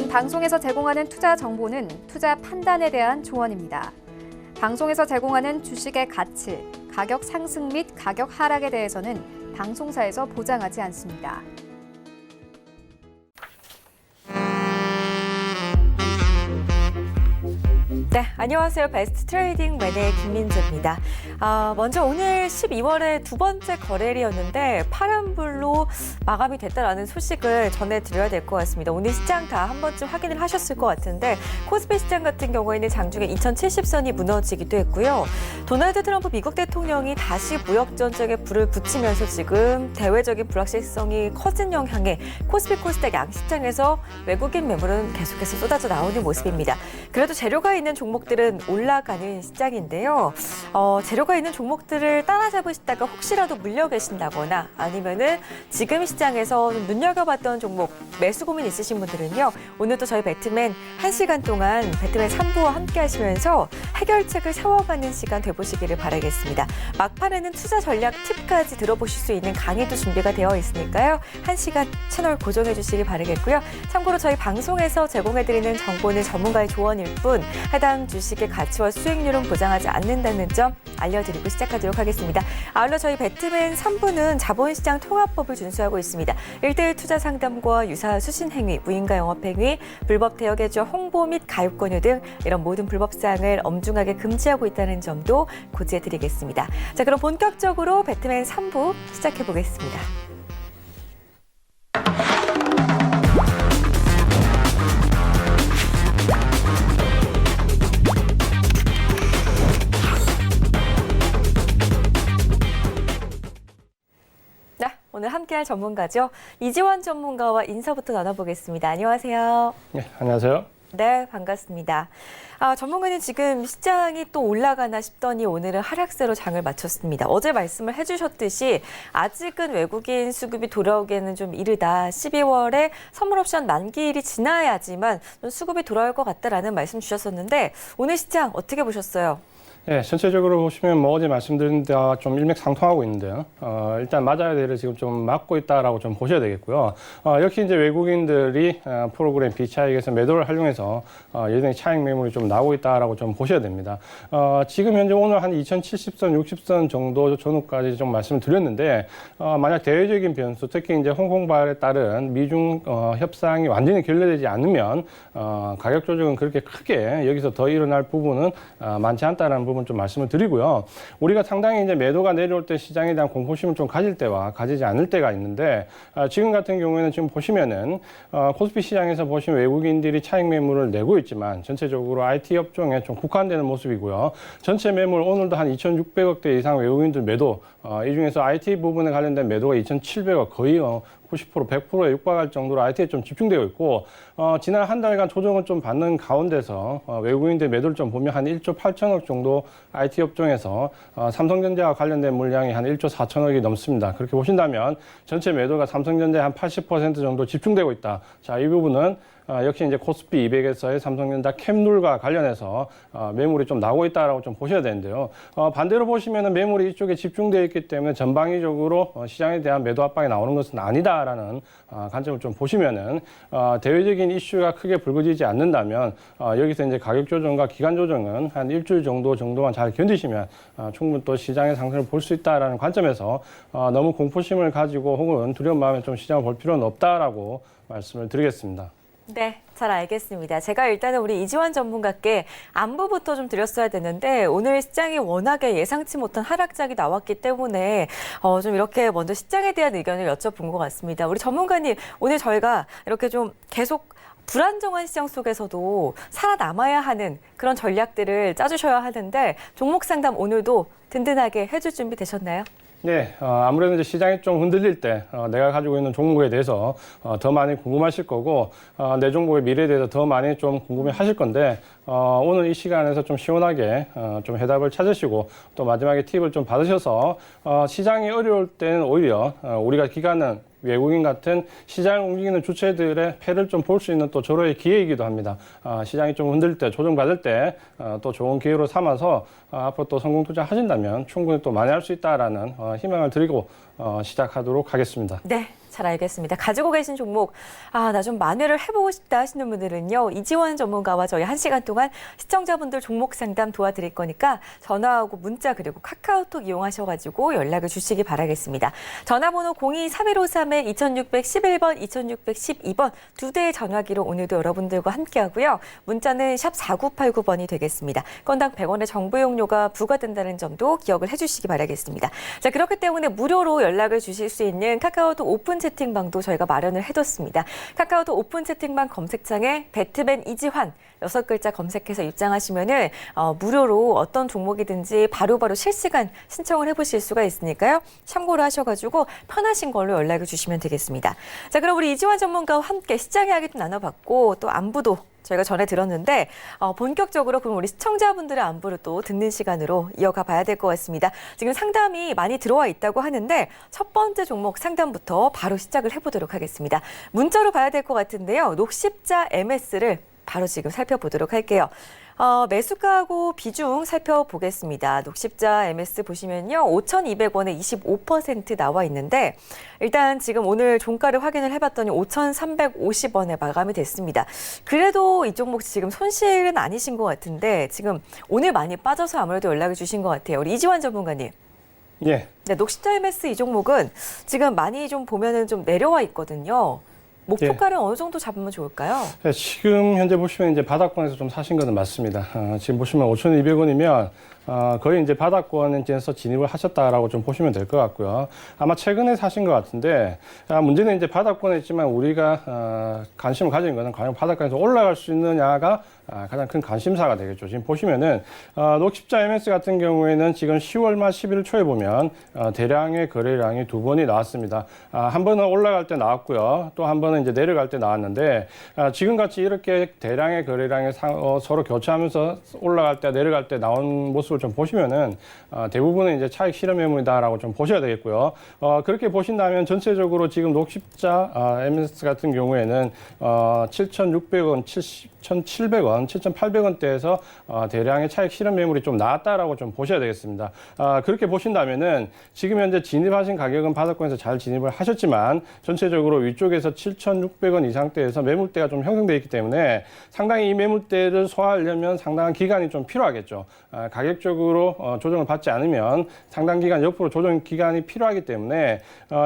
방송에서 제공하는 투자 정보는 투자 판단에 대한 조언입니다. 방송에서 제공하는 주식의 가치, 가격 상승 및 가격 하락에 대해서는 방송사에서 보장하지 않습니다. 네, 안녕하세요. 베스트 트레이딩 매니의 김민재입니다. 먼저 오늘 12월의 두 번째 거래일이었는데 파란불로 마감이 됐다라는 소식을 전해드려야 될 것 같습니다. 오늘 시장 다 한 번쯤 확인을 하셨을 것 같은데 코스피 시장 같은 경우에는 장중에 2070선이 무너지기도 했고요. 도널드 트럼프 미국 대통령이 다시 무역 전쟁에 불을 붙이면서 지금 대외적인 불확실성이 커진 영향에 코스피 코스닥 양시장에서 외국인 매물은 계속해서 쏟아져 나오는 모습입니다. 그래도 재료가 있는 종목들은 올라가는 시장인데요. 재료가 있는 종목들을 따라잡으시다가 혹시라도 물려 계신다거나 아니면은 지금 시장에서 좀 눈여겨봤던 종목 매수 고민 있으신 분들은요. 오늘도 저희 배트맨 1시간 동안 배트맨 3부와 함께 하시면서 해결책을 세워가는 시간 되보시기를 바라겠습니다. 막판에는 투자 전략 팁까지 들어보실 수 있는 강의도 준비가 되어 있으니까요. 1시간 채널 고정해 주시기 바라겠고요. 참고로 저희 방송에서 제공해드리는 정보는 전문가의 조언일 뿐 해당 주식의 가치와 수익률은 보장하지 않는다는 점 알려드리고 시작하도록 하겠습니다. 아울러 저희 배트맨 3부는 자본시장 통합법을 준수하고 있습니다. 1:1 투자 상담과 유사 수신 행위, 무인가 영업 행위, 불법 대여 계좌 홍보 및 가입 권유 등 이런 모든 불법 사항을 엄중하게 금지하고 있다는 점도 고지해드리겠습니다. 자, 그럼 본격적으로 배트맨 3부 시작해 보겠습니다. 오늘 함께할 전문가죠. 이지원 전문가와 인사부터 나눠보겠습니다. 안녕하세요. 네, 안녕하세요. 네, 반갑습니다. 전문가님 지금 시장이 또 올라가나 싶더니 오늘은 하락세로 장을 마쳤습니다. 어제 말씀을 해주셨듯이 아직은 외국인 수급이 돌아오기에는 좀 이르다. 12월에 선물 옵션 만기일이 지나야지만 수급이 돌아올 것 같다라는 말씀 주셨었는데 오늘 시장 어떻게 보셨어요? 네, 전체적으로 보시면 어제 말씀드린 데와 좀 일맥상통하고 있는데요. 일단 맞아야 될 지금 좀 맞고 있다라고 좀 보셔야 되겠고요. 역시 이제 외국인들이 프로그램 비차익에서 매도를 활용해서 여전히 차익 매물이 좀 나오고 있다라고 좀 보셔야 됩니다. 지금 현재 오늘 한 2070선, 60선 정도 전후까지 좀 말씀을 드렸는데 만약 대외적인 변수, 특히 이제 홍콩 발에 따른 미중 협상이 완전히 결렬되지 않으면 가격 조정은 그렇게 크게 여기서 더 일어날 부분은 많지 않다라는 부분 좀 말씀을 드리고요. 우리가 상당히 이제 매도가 내려올 때 시장에 대한 공포심을 좀 가질 때와 가지지 않을 때가 있는데 지금 같은 경우에는 지금 보시면은 코스피 시장에서 보시면 외국인들이 차익 매물을 내고 있지만 전체적으로 IT 업종에 좀 국한되는 모습이고요. 전체 매물 오늘도 한 2,600억대 이상 외국인들 매도, 이 중에서 IT 부분에 관련된 매도가 2,700억 거의 90%, 100%에 육박할 정도로 IT에 좀 집중되어 있고, 지난 한 달간 조정을 좀 받는 가운데서 외국인들 매도를 좀 보면 한 1조 8천억 정도 IT 업종에서 삼성전자와 관련된 물량이 한 1조 4천억이 넘습니다. 그렇게 보신다면 전체 매도가 삼성전자에 한 80% 정도 집중되고 있다. 자, 이 부분은 역시 이제 코스피 200에서의 삼성전자 캡룰과 관련해서 매물이 좀 나오고 있다라고 좀 보셔야 되는데요. 반대로 보시면은 매물이 이쪽에 집중되어 있기 때문에 전방위적으로 시장에 대한 매도 압박이 나오는 것은 아니다라는 관점을 좀 보시면은 대외적인 이슈가 크게 불거지지 않는다면 여기서 이제 가격 조정과 기간 조정은 한 일주일 정도만 잘 견디시면 충분히 또 시장의 상승을 볼 수 있다라는 관점에서 너무 공포심을 가지고 혹은 두려운 마음에 좀 시장을 볼 필요는 없다라고 말씀을 드리겠습니다. 네, 잘 알겠습니다. 제가 일단은 우리 이지원 전문가께 안부부터 좀 드렸어야 되는데 오늘 시장이 워낙에 예상치 못한 하락장이 나왔기 때문에 좀 이렇게 먼저 시장에 대한 의견을 여쭤본 것 같습니다. 우리 전문가님, 오늘 저희가 이렇게 좀 계속 불안정한 시장 속에서도 살아남아야 하는 그런 전략들을 짜주셔야 하는데 종목 상담 오늘도 든든하게 해줄 준비 되셨나요? 네, 아무래도 이제 시장이 좀 흔들릴 때 내가 가지고 있는 종목에 대해서 더 많이 궁금하실 거고 내 종목의 미래에 대해서 더 많이 좀 궁금해 하실 건데 오늘 이 시간에서 좀 시원하게 좀 해답을 찾으시고 또 마지막에 팁을 좀 받으셔서 시장이 어려울 때는 오히려 우리가 기간은 외국인 같은 시장을 움직이는 주체들의 패를 좀 볼 수 있는 또 절호의 기회이기도 합니다. 시장이 좀 흔들 때, 조정받을 때 또 좋은 기회로 삼아서 앞으로 또 성공 투자하신다면 충분히 또 많이 할 수 있다라는 희망을 드리고 시작하도록 하겠습니다. 네. 잘 알겠습니다. 가지고 계신 종목, 나 좀 만회를 해보고 싶다 하시는 분들은요, 이지원 전문가와 저희 1시간 동안 시청자분들 종목 상담 도와드릴 거니까 전화하고 문자 그리고 카카오톡 이용하셔가지고 연락을 주시기 바라겠습니다. 전화번호 02-3153-2611번, 2612번 두 대의 전화기로 오늘도 여러분들과 함께하고요. 문자는 샵 4989번이 되겠습니다. 건당 100원의 정보 이용료가 부과된다는 점도 기억을 해주시기 바라겠습니다. 자, 그렇기 때문에 무료로 연락을 주실 수 있는 카카오톡 오픈 채팅방도 저희가 마련을 해뒀습니다. 카카오톡 오픈 채팅방 검색창에 배트맨 이지환 6글자 검색해서 입장하시면은 무료로 어떤 종목이든지 바로바로 실시간 신청을 해보실 수가 있으니까요. 참고를 하셔가지고 편하신 걸로 연락을 주시면 되겠습니다. 자, 그럼 우리 이지환 전문가와 함께 시장 이야기도 나눠봤고 또 안부도 저희가 전해 들었는데 본격적으로 그럼 우리 시청자분들의 안부를 또 듣는 시간으로 이어가 봐야 될 것 같습니다. 지금 상담이 많이 들어와 있다고 하는데 첫 번째 종목 상담부터 바로 시작을 해보도록 하겠습니다. 문자로 봐야 될 것 같은데요. 녹십자 MS를 바로 지금 살펴보도록 할게요. 매수가하고 비중 살펴보겠습니다. 녹십자 MS 보시면요. 5,200원에 25% 나와 있는데 일단 지금 오늘 종가를 확인을 해봤더니 5,350원에 마감이 됐습니다. 그래도 이 종목 지금 손실은 아니신 것 같은데 지금 오늘 많이 빠져서 아무래도 연락을 주신 것 같아요. 우리 이지환 전문가님. 예. 네, 녹십자 MS 이 종목은 지금 많이 좀 보면은 좀 내려와 있거든요. 목표가를 어느 정도 잡으면 좋을까요? 네, 지금 현재 보시면 이제 바닥권에서 좀 사신 것은 맞습니다. 지금 보시면 5,200원이면 거의 이제 바닥권에서 진입을 하셨다라고 좀 보시면 될 것 같고요. 아마 최근에 사신 것 같은데 문제는 이제 바닥권에 있지만 우리가 관심을 가진 것은 과연 바닥권에서 올라갈 수 있느냐가 가장 큰 관심사가 되겠죠. 지금 보시면은 녹십자 MS 같은 경우에는 지금 10월 말 11월 초에 보면 대량의 거래량이 두 번이 나왔습니다. 한 번은 올라갈 때 나왔고요. 또 한 번은 이제 내려갈 때 나왔는데 지금같이 이렇게 대량의 거래량이 서로 교차하면서 올라갈 때 내려갈 때 나온 모습을 좀 보시면은 대부분은 이제 차익 실현 매물이다라고 좀 보셔야 되겠고요. 그렇게 보신다면 전체적으로 지금 녹십자 MS 같은 경우에는 7,600원, 1,700원, 7,800원대에서 대량의 차익 실현 매물이 좀 나왔다라고 좀 보셔야 되겠습니다. 그렇게 보신다면은 지금 현재 진입하신 가격은 바닥권에서 잘 진입을 하셨지만 전체적으로 위쪽에서 7,600원 이상대에서 매물대가 좀 형성되어 있기 때문에 상당히 이 매물대를 소화하려면 상당한 기간이 좀 필요하겠죠. 가격적으로 조정을 받지 않으면 상당 기간 옆으로 조정 기간이 필요하기 때문에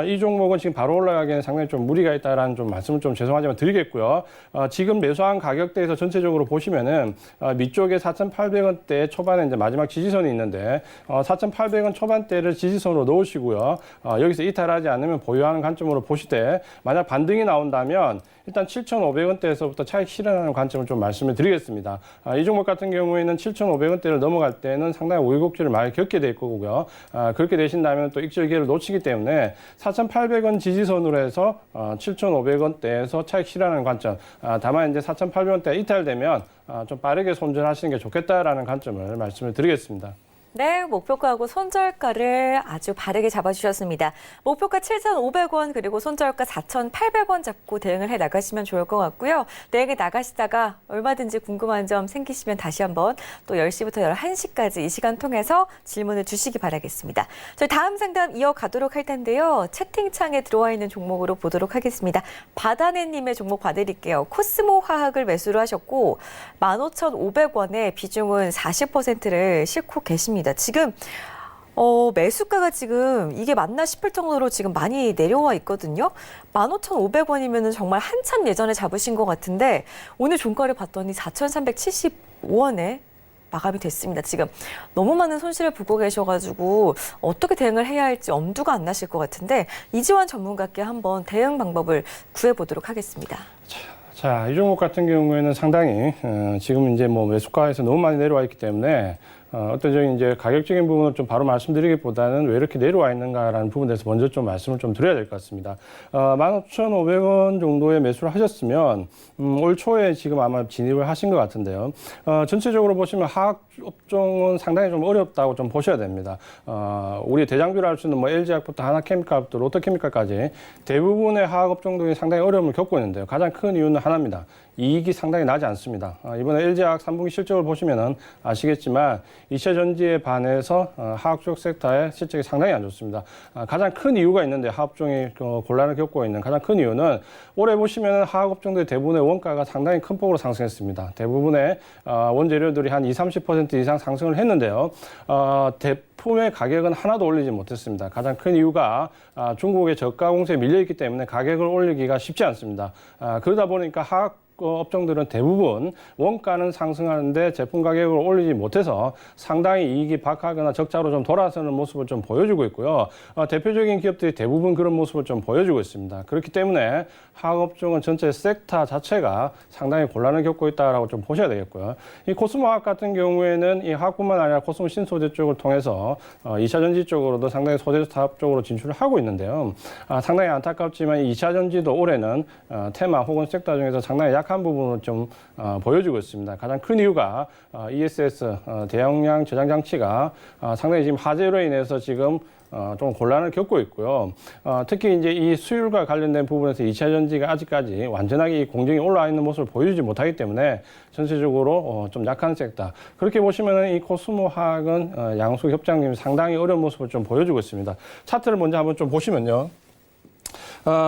이 종목은 지금 바로 올라가기에는 상당히 좀 무리가 있다라는 좀 말씀을 좀 죄송하지만 드리겠고요. 지금 매수한 가격대에서 전체적으로 보시면은 밑쪽에 4,800원대 초반에 이제 마지막 지지선이 있는데 4,800원 초반대를 지지선으로 놓으시고요. 여기서 이탈하지 않으면 보유하는 관점으로 보시되 만약 반등이 나온다면 일단 7,500원대에서부터 차익 실현하는 관점을 좀 말씀을 드리겠습니다. 이 종목 같은 경우에는 7,500원대를 넘어갈 때는 상당히 우여곡절을 많이 겪게 될 거고요. 그렇게 되신다면 또 익절 기회를 놓치기 때문에 4,800원 지지선으로 해서 7,500원대에서 차익 실현하는 관점. 다만 이제 4,800원대 이탈되면 좀 빠르게 손절하시는 게 좋겠다라는 관점을 말씀을 드리겠습니다. 네, 목표가하고 손절가를 아주 바르게 잡아주셨습니다. 목표가 7,500원 그리고 손절가 4,800원 잡고 대응을 해 나가시면 좋을 것 같고요. 대응에 나가시다가 얼마든지 궁금한 점 생기시면 다시 한번 또 10시부터 11시까지 이 시간 통해서 질문을 주시기 바라겠습니다. 저희 다음 상담 이어가도록 할 텐데요. 채팅창에 들어와 있는 종목으로 보도록 하겠습니다. 바다네님의 종목 봐드릴게요. 코스모 화학을 매수를 하셨고 15,500원에 비중은 40%를 싣고 계십니다. 지금 매수가가 지금 이게 맞나 싶을 정도로 지금 많이 내려와 있거든요. 15,500원이면 정말 한참 예전에 잡으신 것 같은데 오늘 종가를 봤더니 4,375원에 마감이 됐습니다. 지금 너무 많은 손실을 보고 계셔가지고 어떻게 대응을 해야 할지 엄두가 안 나실 것 같은데 이지환 전문가께 한번 대응 방법을 구해보도록 하겠습니다. 자, 이 종목 같은 경우에는 상당히 지금 이제 뭐 매수가에서 너무 많이 내려와 있기 때문에 어떤 이제 가격적인 부분을 좀 바로 말씀드리기보다는 왜 이렇게 내려와 있는가라는 부분에 대해서 먼저 좀 말씀을 좀 드려야 될 것 같습니다. 15,500원 정도의 매수를 하셨으면 올 초에 지금 아마 진입을 하신 것 같은데요. 전체적으로 보시면 화학 업종은 상당히 좀 어렵다고 좀 보셔야 됩니다. 우리 대장주를 할 수 있는 뭐 LG화학부터 하나케미칼부터 롯데케미칼까지 대부분의 화학 업종들이 상당히 어려움을 겪고 있는데요. 가장 큰 이유는 하나입니다. 이익이 상당히 나지 않습니다. 이번에 LG화학 3분기 실적을 보시면은 아시겠지만 2차 전지에 반해서 화학 쪽 섹터의 실적이 상당히 안 좋습니다. 가장 큰 이유가 있는데 화학종이 곤란을 겪고 있는 가장 큰 이유는 올해 보시면 화학 업종들 대부분의 원가가 상당히 큰 폭으로 상승했습니다. 대부분의 원재료들이 한 20-30% 이상 상승을 했는데요. 제품의 가격은 하나도 올리지 못했습니다. 가장 큰 이유가 중국의 저가 공세에 밀려있기 때문에 가격을 올리기가 쉽지 않습니다. 그러다 보니까 화학 업종들은 대부분 원가는 상승하는데 제품 가격을 올리지 못해서 상당히 이익이 박하거나 적자로 좀 돌아서는 모습을 좀 보여주고 있고요. 대표적인 기업들이 대부분 그런 모습을 좀 보여주고 있습니다. 그렇기 때문에 화학업종은 전체 섹터 자체가 상당히 곤란을 겪고 있다라고 좀 보셔야 되겠고요. 이 코스모화학 같은 경우에는 이 화학뿐만 아니라 코스모 신소재 쪽을 통해서 2차 전지 쪽으로도 상당히 소재 사업 쪽으로 진출을 하고 있는데요. 상당히 안타깝지만 2차 전지도 올해는 테마 혹은 섹터 중에서 상당히 약한 부분을 좀 보여주고 있습니다. 가장 큰 이유가 ESS 대용량 저장 장치가 상당히 지금 화재로 인해서 지금 좀 곤란을 겪고 있고요. 특히 이제 이 수율과 관련된 부분에서 2차 전지가 아직까지 완전하게 이 공정이 올라와 있는 모습을 보여주지 못하기 때문에 전체적으로 좀 약한 섹터. 그렇게 보시면은 이 코스모화학은 양수 협장님이 상당히 어려운 모습을 좀 보여주고 있습니다. 차트를 먼저 한번 좀 보시면요.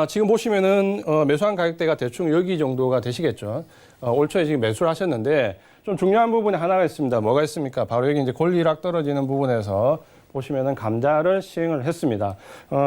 지금 보시면은 매수한 가격대가 대충 여기 정도가 되시겠죠. 올 초에 지금 매수를 하셨는데 좀 중요한 부분이 하나가 있습니다. 뭐가 있습니까? 바로 여기 이제 권리락 떨어지는 부분에서 보시면은 감자를 시행을 했습니다.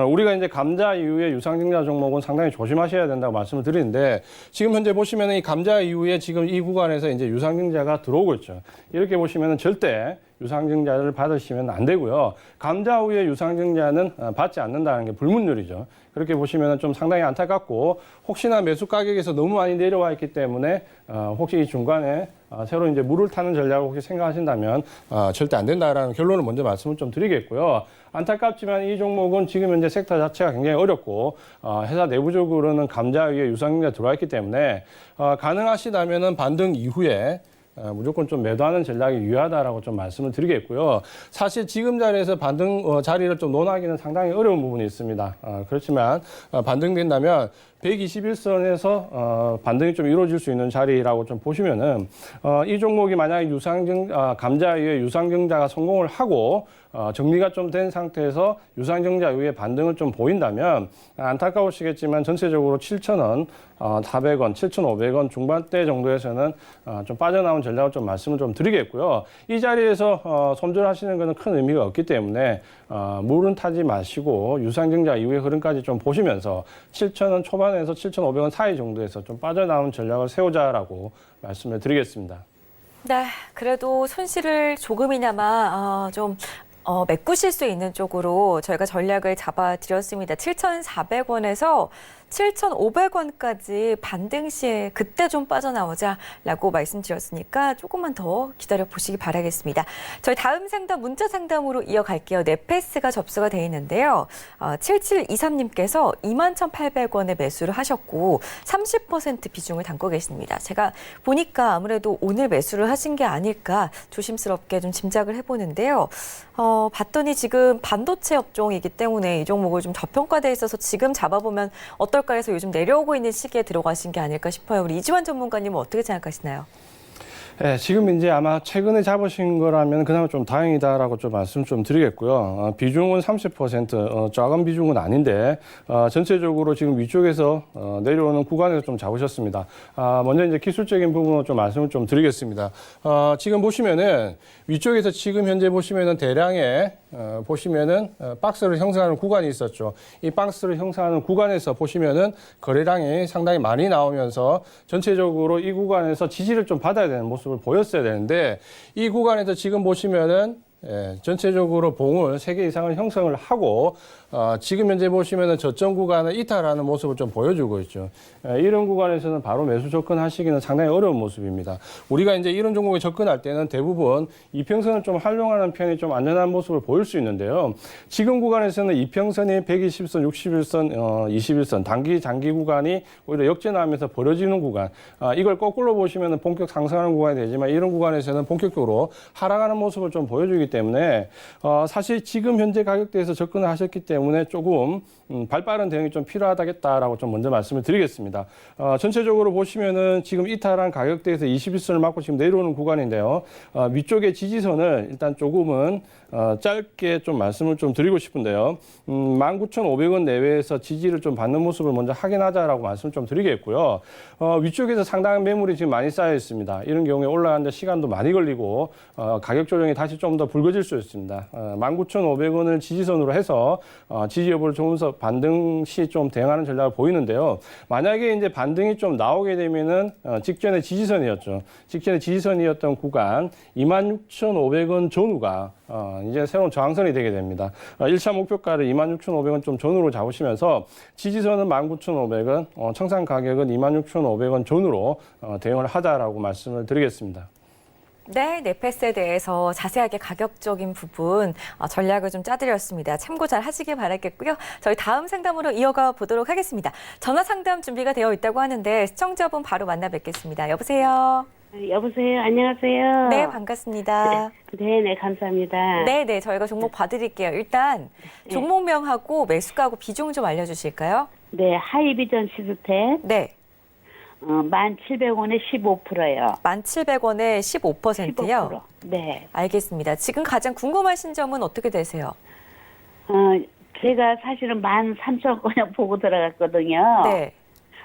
우리가 이제 감자 이후에 유상증자 종목은 상당히 조심하셔야 된다고 말씀을 드리는데 지금 현재 보시면은 이 감자 이후에 지금 이 구간에서 이제 유상증자가 들어오고 있죠. 이렇게 보시면은 절대 유상증자를 받으시면 안 되고요. 감자 후에 유상증자는 받지 않는다는 게 불문율이죠. 그렇게 보시면 좀 상당히 안타깝고 혹시나 매수 가격에서 너무 많이 내려와 있기 때문에 혹시 이 중간에 새로 이제 물을 타는 전략을 혹시 생각하신다면 절대 안 된다라는 결론을 먼저 말씀을 좀 드리겠고요. 안타깝지만 이 종목은 지금 현재 섹터 자체가 굉장히 어렵고 회사 내부적으로는 감자 위에 유상증자 들어와 있기 때문에 가능하시다면은 반등 이후에 무조건 좀 매도하는 전략이 유효하다라고 좀 말씀을 드리겠고요. 사실 지금 자리에서 반등 자리를 좀 논하기는 상당히 어려운 부분이 있습니다. 그렇지만 반등된다면 121선에서 반등이 좀 이루어질 수 있는 자리라고 좀 보시면은 이 종목이 만약에 감자 위에 유상증자가 성공을 하고 정리가 좀 된 상태에서 유상증자 이후에 반등을 좀 보인다면 안타까우시겠지만 전체적으로 7,000원, 400원, 7,500원 중반대 정도에서는 좀 빠져나온 전략을 좀 말씀을 좀 드리겠고요. 이 자리에서 손절하시는 것은 큰 의미가 없기 때문에 물은 타지 마시고 유상증자 이후의 흐름까지 좀 보시면서 7,000원 초반에서 7,500원 사이 정도에서 좀 빠져나온 전략을 세우자라고 말씀을 드리겠습니다. 네, 그래도 손실을 조금이나마 좀 메꾸실 수 있는 쪽으로 저희가 전략을 잡아드렸습니다. 7,400원에서 7,500원까지 반등 시에 그때 좀 빠져나오자라고 말씀드렸으니까 조금만 더 기다려 보시기 바라겠습니다. 저희 다음 상담 문자 상담으로 이어갈게요. 네페스가 접수가 돼 있는데요. 7723님께서 21,800원에 매수를 하셨고 30% 비중을 담고 계십니다. 제가 보니까 아무래도 오늘 매수를 하신 게 아닐까 조심스럽게 좀 짐작을 해보는데요. 봤더니 지금 반도체 업종이기 때문에 이 종목을 좀 저평가돼 있어서 지금 잡아보면 어떨까 해서 요즘 내려오고 있는 시기에 들어가신 게 아닐까 싶어요. 우리 이지환 전문가님은 어떻게 생각하시나요? 네, 지금 이제 아마 최근에 잡으신 거라면 그나마 좀 다행이다라고 좀 말씀 좀 드리겠고요. 비중은 30%, 작은 비중은 아닌데, 전체적으로 지금 위쪽에서 내려오는 구간에서 좀 잡으셨습니다. 먼저 이제 기술적인 부분을 좀 말씀을 좀 드리겠습니다. 지금 보시면은 위쪽에서 지금 현재 보시면은 대량의 보시면은 박스를 형성하는 구간이 있었죠. 이 박스를 형성하는 구간에서 보시면은 거래량이 상당히 많이 나오면서 전체적으로 이 구간에서 지지를 좀 받아야 되는 모습을 보였어야 되는데 이 구간에서 지금 보시면은 전체적으로 봉을 3개 이상을 형성을 하고 지금 현재 보시면은 저점 구간을 이탈하는 모습을 좀 보여주고 있죠. 이런 구간에서는 바로 매수 접근하시기는 상당히 어려운 모습입니다. 우리가 이제 이런 종목에 접근할 때는 대부분 이평선을 좀 활용하는 편이 좀 안전한 모습을 보일 수 있는데요. 지금 구간에서는 이평선이 120선, 61선, 21선 단기, 장기 구간이 오히려 역전하면서 벌어지는 구간. 이걸 거꾸로 보시면은 본격 상승하는 구간이 되지만 이런 구간에서는 본격적으로 하락하는 모습을 좀 보여주기 때문에 사실 지금 현재 가격대에서 접근을 하셨기 때문에 조금 발빠른 대응이 좀 필요하다겠다라고 좀 먼저 말씀을 드리겠습니다. 전체적으로 보시면은 지금 이탈한 가격대에서 21선을 맞고 지금 내려오는 구간인데요. 위쪽의 지지선을 일단 조금은 짧게 좀 말씀을 좀 드리고 싶은데요. 19,500원 내외에서 지지를 좀 받는 모습을 먼저 확인하자라고 말씀을 좀 드리겠고요. 위쪽에서 상당한 매물이 지금 많이 쌓여 있습니다. 이런 경우에 올라가는데 시간도 많이 걸리고 가격 조정이 다시 좀 더 불거질 수 있습니다. 19,500원을 지지선으로 해서 지지 여부를 조금서 반등 시 좀 대응하는 전략을 보이는데요. 만약에 이제 반등이 좀 나오게 되면은 직전에 지지선이었죠. 직전에 지지선이었던 구간 26,500원 전후가 이제 새로운 저항선이 되게 됩니다. 1차 목표가를 26,500원 좀 전후로 잡으시면서 지지선은 19,500원, 청산 가격은 26,500원 전후로 대응을 하자라고 말씀을 드리겠습니다. 네, 네페스에 대해서 자세하게 가격적인 부분 전략을 좀 짜드렸습니다. 참고 잘 하시길 바라겠고요. 저희 다음 상담으로 이어가 보도록 하겠습니다. 전화 상담 준비가 되어 있다고 하는데 시청자분 바로 만나 뵙겠습니다. 여보세요? 여보세요. 안녕하세요. 네, 반갑습니다. 네, 감사합니다. 네, 저희가 종목 봐드릴게요. 일단 종목명하고 매수가하고 비중 좀 알려주실까요? 네, 하이비전 시스템 네, 1,700원에 15%요. 1,700원에 15%요? 15%. 네. 알겠습니다. 지금 가장 궁금하신 점은 어떻게 되세요? 제가 사실은 13,000원 보고 들어갔거든요. 네.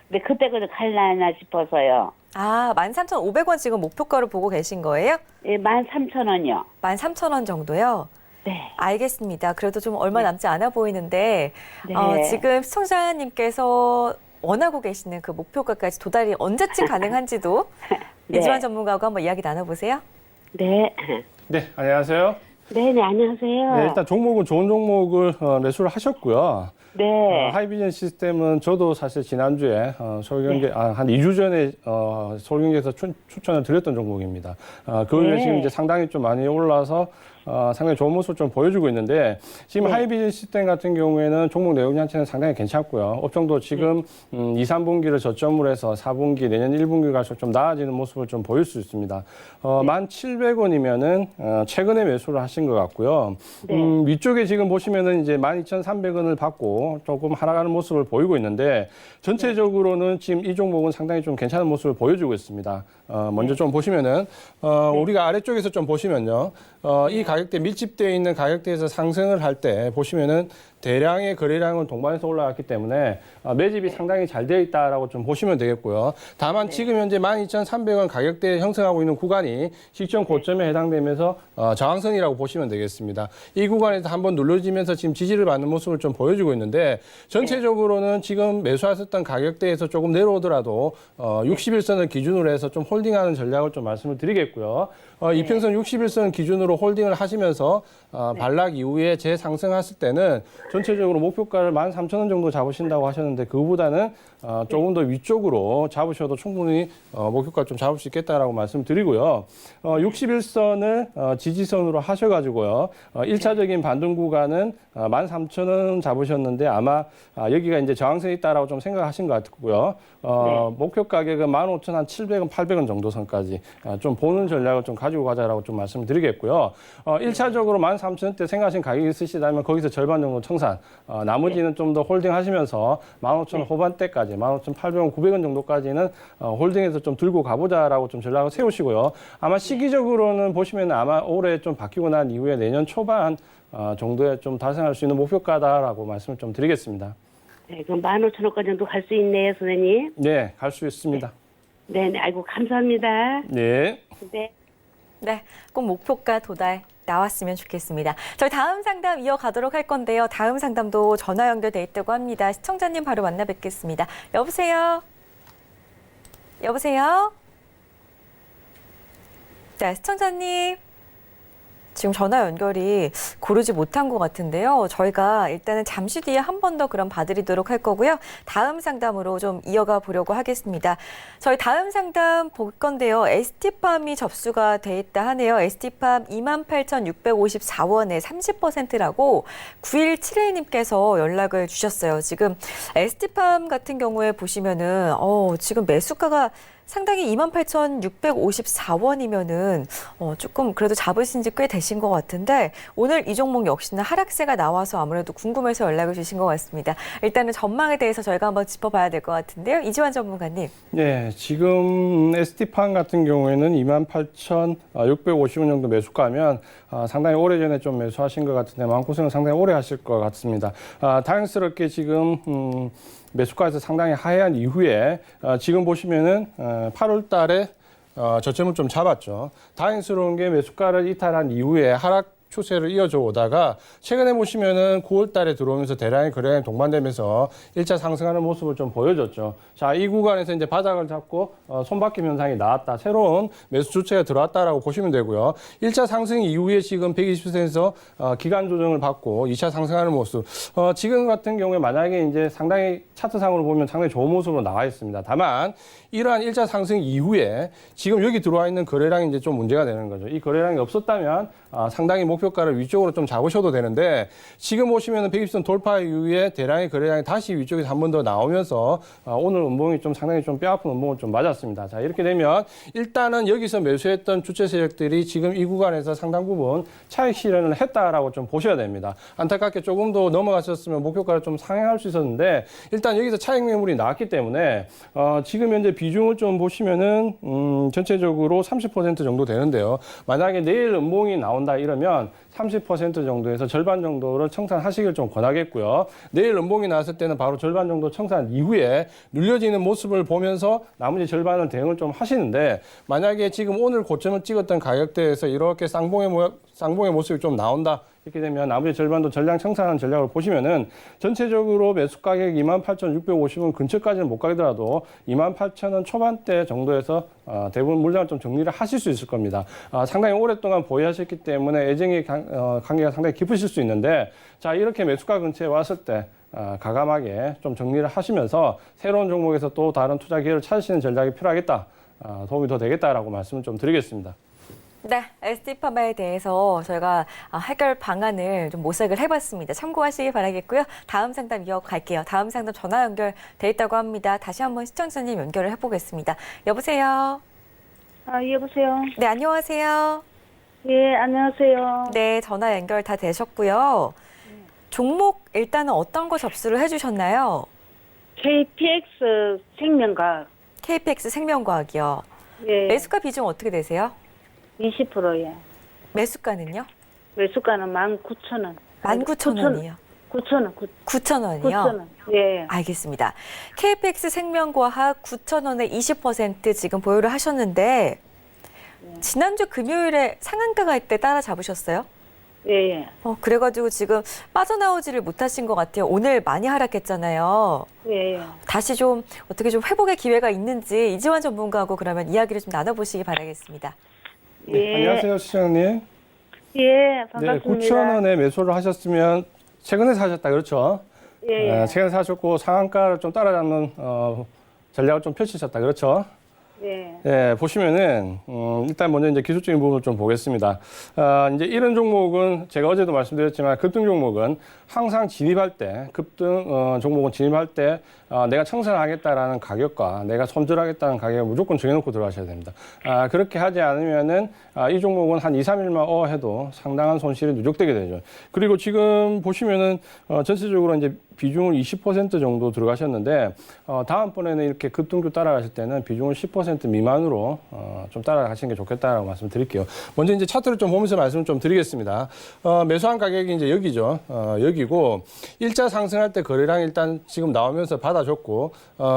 근데 그때 갈라나 싶어서요. 13,500원 지금 목표가로 보고 계신 거예요? 예, 13,000원이요. 13,000원 정도요? 네. 알겠습니다. 그래도 좀 얼마 남지 않아 보이는데 네. 지금 시청자님께서 원하고 계시는 그 목표가까지 도달이 언제쯤 가능한지도 네. 이주환 전문가하고 한번 이야기 나눠보세요. 네. 네, 안녕하세요. 네, 안녕하세요. 네, 일단 종목은 좋은 종목을 매수를 하셨고요. 네. 하이비전 시스템은 저도 사실 지난주에 서울경제 한 2주 전에 서울경제에서 추천을 드렸던 종목입니다. 그 후에 네. 지금 이제 상당히 좀 많이 올라서 상당히 좋은 모습을 좀 보여주고 있는데 지금 네. 하이비전 시스템 같은 경우에는 종목 내용 자체는 상당히 괜찮고요. 업종도 지금 2, 3분기를 저점으로 해서 4분기 내년 1분기 갈수록 좀 나아지는 모습을 좀 보일 수 있습니다. 1,700원이면은 최근에 매수를 하신 것 같고요. 네. 위쪽에 지금 보시면은 이제 12,300원을 받고 조금 하락하는 모습을 보이고 있는데 전체적으로는 지금 이 종목은 상당히 좀 괜찮은 모습을 보여주고 있습니다. 먼저 좀 보시면은 우리가 아래쪽에서 좀 보시면요. 이 가격대 밀집되어 있는 가격대에서 상승을 할 때 보시면은 대량의 거래량은 동반해서 올라갔기 때문에 매집이 상당히 잘 되어 있다라고 좀 보시면 되겠고요. 다만 지금 현재 12,300원 가격대에 형성하고 있는 구간이 직전 고점에 해당되면서 저항선이라고 보시면 되겠습니다. 이 구간에서 한번 눌러지면서 지금 지지를 받는 모습을 좀 보여주고 있는데 전체적으로는 지금 매수하셨던 가격대에서 조금 내려오더라도 61선을 기준으로 해서 좀 홀딩하는 전략을 좀 말씀을 드리겠고요. 이평선 61선 기준으로 홀딩을 하시면서 반락 이후에 재상승했을 때는 전체적으로 목표가를 13,000원 정도 잡으신다고 하셨는데 그거보다는 조금 더 위쪽으로 잡으셔도 충분히 목표가 좀 잡을 수 있겠다라고 말씀드리고요. 61선을 지지선으로 하셔가지고요. 1차적인 반등 구간은 13,000원 잡으셨는데 아마 여기가 이제 저항선이 있다라고 좀 생각하신 것 같고요. 목표 가격은 15,700원, 800원 정도 선까지 좀 보는 전략을 좀 가지고 가자라고 좀 말씀드리겠고요. 1차적으로 13,000원대 생각하신 가격이 있으시다면 거기서 절반 정도 청산, 나머지는 좀 더 홀딩 하시면서 15,000원 후반대까지 15,800원, 900원 정도까지는 홀딩해서 좀 들고 가보자라고 좀 전략을 세우시고요. 아마 시기적으로는 보시면 아마 올해 좀 바뀌고 난 이후에 내년 초반 정도에 좀 달성할 수 있는 목표가다라고 말씀을 좀 드리겠습니다. 네, 그럼 15,000원까지 정도 갈 수 있네요, 선생님. 네, 갈 수 있습니다. 네, 아이고, 감사합니다. 네. 네. 네, 꼭 목표가 도달 나왔으면 좋겠습니다. 저희 다음 상담 이어가도록 할 건데요. 다음 상담도 전화 연결돼 있다고 합니다. 시청자님 바로 만나 뵙겠습니다. 여보세요? 여보세요? 자, 시청자님. 지금 전화 연결이 고르지 못한 것 같은데요. 저희가 일단은 잠시 뒤에 한 번 더 그럼 봐드리도록 할 거고요. 다음 상담으로 좀 이어가 보려고 하겠습니다. 저희 다음 상담 볼 건데요. ST팜이 접수가 돼 있다 하네요. ST팜 28,654원에 30%라고 9171님께서 연락을 주셨어요. 지금 ST팜 같은 경우에 보시면은 지금 매수가가 상당히 28,654원이면은 조금 그래도 잡으신 지 꽤 되신 것 같은데 오늘 이 종목 역시나 하락세가 나와서 아무래도 궁금해서 연락을 주신 것 같습니다. 일단은 전망에 대해서 저희가 한번 짚어봐야 될 것 같은데요. 이지환 전문가님. 네, 지금 ST팜 같은 경우에는 28,650원 정도 매수가면 상당히 오래전에 좀 매수하신 것 같은데 마음고생을 상당히 오래 하실 것 같습니다. 다행스럽게 지금 매수가에서 상당히 하회한 이후에 지금 보시면은 8월 달에 저점을 좀 잡았죠. 다행스러운 게 매수가를 이탈한 이후에 하락 추세를 이어져 오다가 최근에 보시면은 9월 달에 들어오면서 대량의 거래량이 동반되면서 1차 상승하는 모습을 좀 보여줬죠. 자, 이 구간에서 이제 바닥을 잡고 손바뀜 현상이 나왔다. 새로운 매수 주체가 들어왔다라고 보시면 되고요. 1차 상승 이후에 지금 120선에서 기간 조정을 받고 2차 상승하는 모습. 지금 같은 경우에 만약에 이제 상당히 차트상으로 보면 상당히 좋은 모습으로 나와 있습니다. 다만 이러한 1차 상승 이후에 지금 여기 들어와 있는 거래량이 이제 좀 문제가 되는 거죠. 이 거래량이 없었다면 상당히 목표가를 위쪽으로 좀 잡으셔도 되는데 지금 보시면 120선 돌파 이후에 대량의 거래량이 다시 위쪽에서 한 번 더 나오면서 오늘 음봉이 좀 상당히 좀 뼈아픈 음봉을 좀 맞았습니다. 자, 이렇게 되면 일단은 여기서 매수했던 주체 세력들이 지금 이 구간에서 상당 부분 차익 실현을 했다라고 좀 보셔야 됩니다. 안타깝게 조금 더 넘어가셨으면 목표가를 좀 상향할 수 있었는데 일단 여기서 차익 매물이 나왔기 때문에 지금 현재 비중을 좀 보시면은 전체적으로 30% 정도 되는데요. 만약에 내일 음봉이 나온다 이러면 30% 정도에서 절반 정도를 청산하시길 좀 권하겠고요. 내일 음봉이 나왔을 때는 바로 절반 정도 청산 이후에 눌려지는 모습을 보면서 나머지 절반은 대응을 좀 하시는데 만약에 지금 오늘 고점을 찍었던 가격대에서 이렇게 쌍봉의 모습이 좀 나온다. 이렇게 되면 나머지 절반도 전량 청산하는 전략을 보시면은 전체적으로 매수 가격 28,650원 근처까지는 못 가더라도 28,000원 초반대 정도에서 대부분 물량을 좀 정리를 하실 수 있을 겁니다. 상당히 오랫동안 보유하셨기 때문에 애정의 관계가 상당히 깊으실 수 있는데 자, 이렇게 매수가 근처에 왔을 때 과감하게 좀 정리를 하시면서 새로운 종목에서 또 다른 투자 기회를 찾으시는 전략이 필요하겠다. 도움이 더 되겠다라고 말씀을 좀 드리겠습니다. 네, ST팜에 대해서 저희가 해결 방안을 좀 모색을 해봤습니다. 참고하시기 바라겠고요. 다음 상담 이어갈게요. 다음 상담 전화 연결돼 있다고 합니다. 다시 한번 시청자님 연결을 해보겠습니다. 여보세요? 여보세요? 네, 안녕하세요. 예, 안녕하세요. 네, 전화 연결 다 되셨고요. 종목 일단은 어떤 거 접수를 해주셨나요? KPX 생명과학. KPX 생명과학이요. 예. 매수가 비중 어떻게 되세요? 20%예. 매수가는요? 매수가는 19,000원. 19,000원이요. 9,000원. 9,000원이요? 9,000원. 예. 알겠습니다. KPX 생명과학 9,000원에 20% 지금 보유를 하셨는데 지난주 금요일에 상한가가 있대 따라 잡으셨어요? 예. 그래가지고 지금 빠져나오지를 못하신 것 같아요. 오늘 많이 하락했잖아요. 예. 다시 좀 어떻게 좀 회복의 기회가 있는지 이지환 전문가하고 그러면 이야기를 좀 나눠보시기 바라겠습니다. 네, 예. 안녕하세요, 시장님. 예, 네, 반갑습니다. 9,000원에 매수를 하셨으면 최근에 사셨다, 그렇죠? 예. 최근에 사셨고 상한가를 좀 따라잡는 전략을 좀 펼치셨다, 그렇죠? 예. 예, 보시면은 일단 먼저 이제 기술적인 부분을 좀 보겠습니다. 이제 이런 종목은 제가 어제도 말씀드렸지만 급등 종목은 항상 진입할 때 급등 종목은 진입할 때 내가 청산하겠다라는 가격과 내가 손절하겠다는 가격을 무조건 정해놓고 들어가셔야 됩니다. 그렇게 하지 않으면은 이 종목은 한 2, 3일만 해도 상당한 손실이 누적되게 되죠. 그리고 지금 보시면은 전체적으로 이제 비중을 20% 정도 들어가셨는데 다음번에는 이렇게 급등주 따라가실 때는 비중을 10% 미만으로 좀 따라가시는 게 좋겠다라고 말씀드릴게요. 먼저 이제 차트를 좀 보면서 말씀을 좀 드리겠습니다. 매수한 가격이 이제 여기죠. 여기고 1차 상승할 때 거래량 일단 지금 나오면서 받아줬고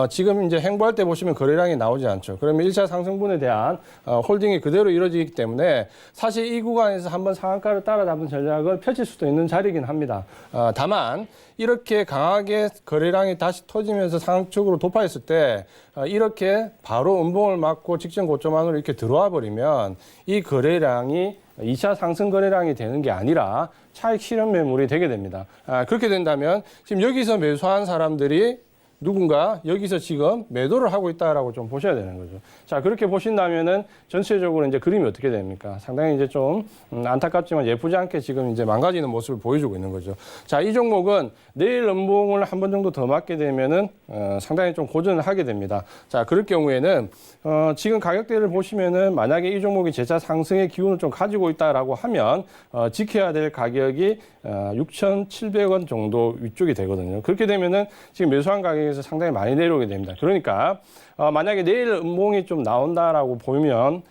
지금 이제 행보할 때 보시면 거래량이 나오지 않죠. 그러면 1차 상승분에 대한 홀딩이 그대로 이루어지기 때문에 사실 이 구간에서 한번 상한가를 따라잡는 전략을 펼칠 수도 있는 자리이긴 합니다. 다만 이렇게 강하게 거래량이 다시 터지면서 상향 쪽으로 돌파했을 때 이렇게 바로 음봉을 맞고 직전 고점 안으로 이렇게 들어와 버리면 이 거래량이 2차 상승 거래량이 되는 게 아니라 차익 실현 매물이 되게 됩니다. 그렇게 된다면 지금 여기서 매수한 사람들이 누군가 여기서 지금 매도를 하고 있다라고 좀 보셔야 되는 거죠. 자, 그렇게 보신다면은 전체적으로 이제 그림이 어떻게 됩니까? 상당히 이제 좀 안타깝지만 예쁘지 않게 지금 이제 망가지는 모습을 보여주고 있는 거죠. 자, 이 종목은 내일 연봉을 한 번 정도 더 맞게 되면은 상당히 좀 고전을 하게 됩니다. 자, 그럴 경우에는 지금 가격대를 보시면은 만약에 이 종목이 재차 상승의 기운을 좀 가지고 있다라고 하면 지켜야 될 가격이 6,700원 정도 위쪽이 되거든요. 그렇게 되면은 지금 매수한 가격에서 상당히 많이 내려오게 됩니다. 그러니까 만약에 내일 음봉이 좀 나온다라고 보면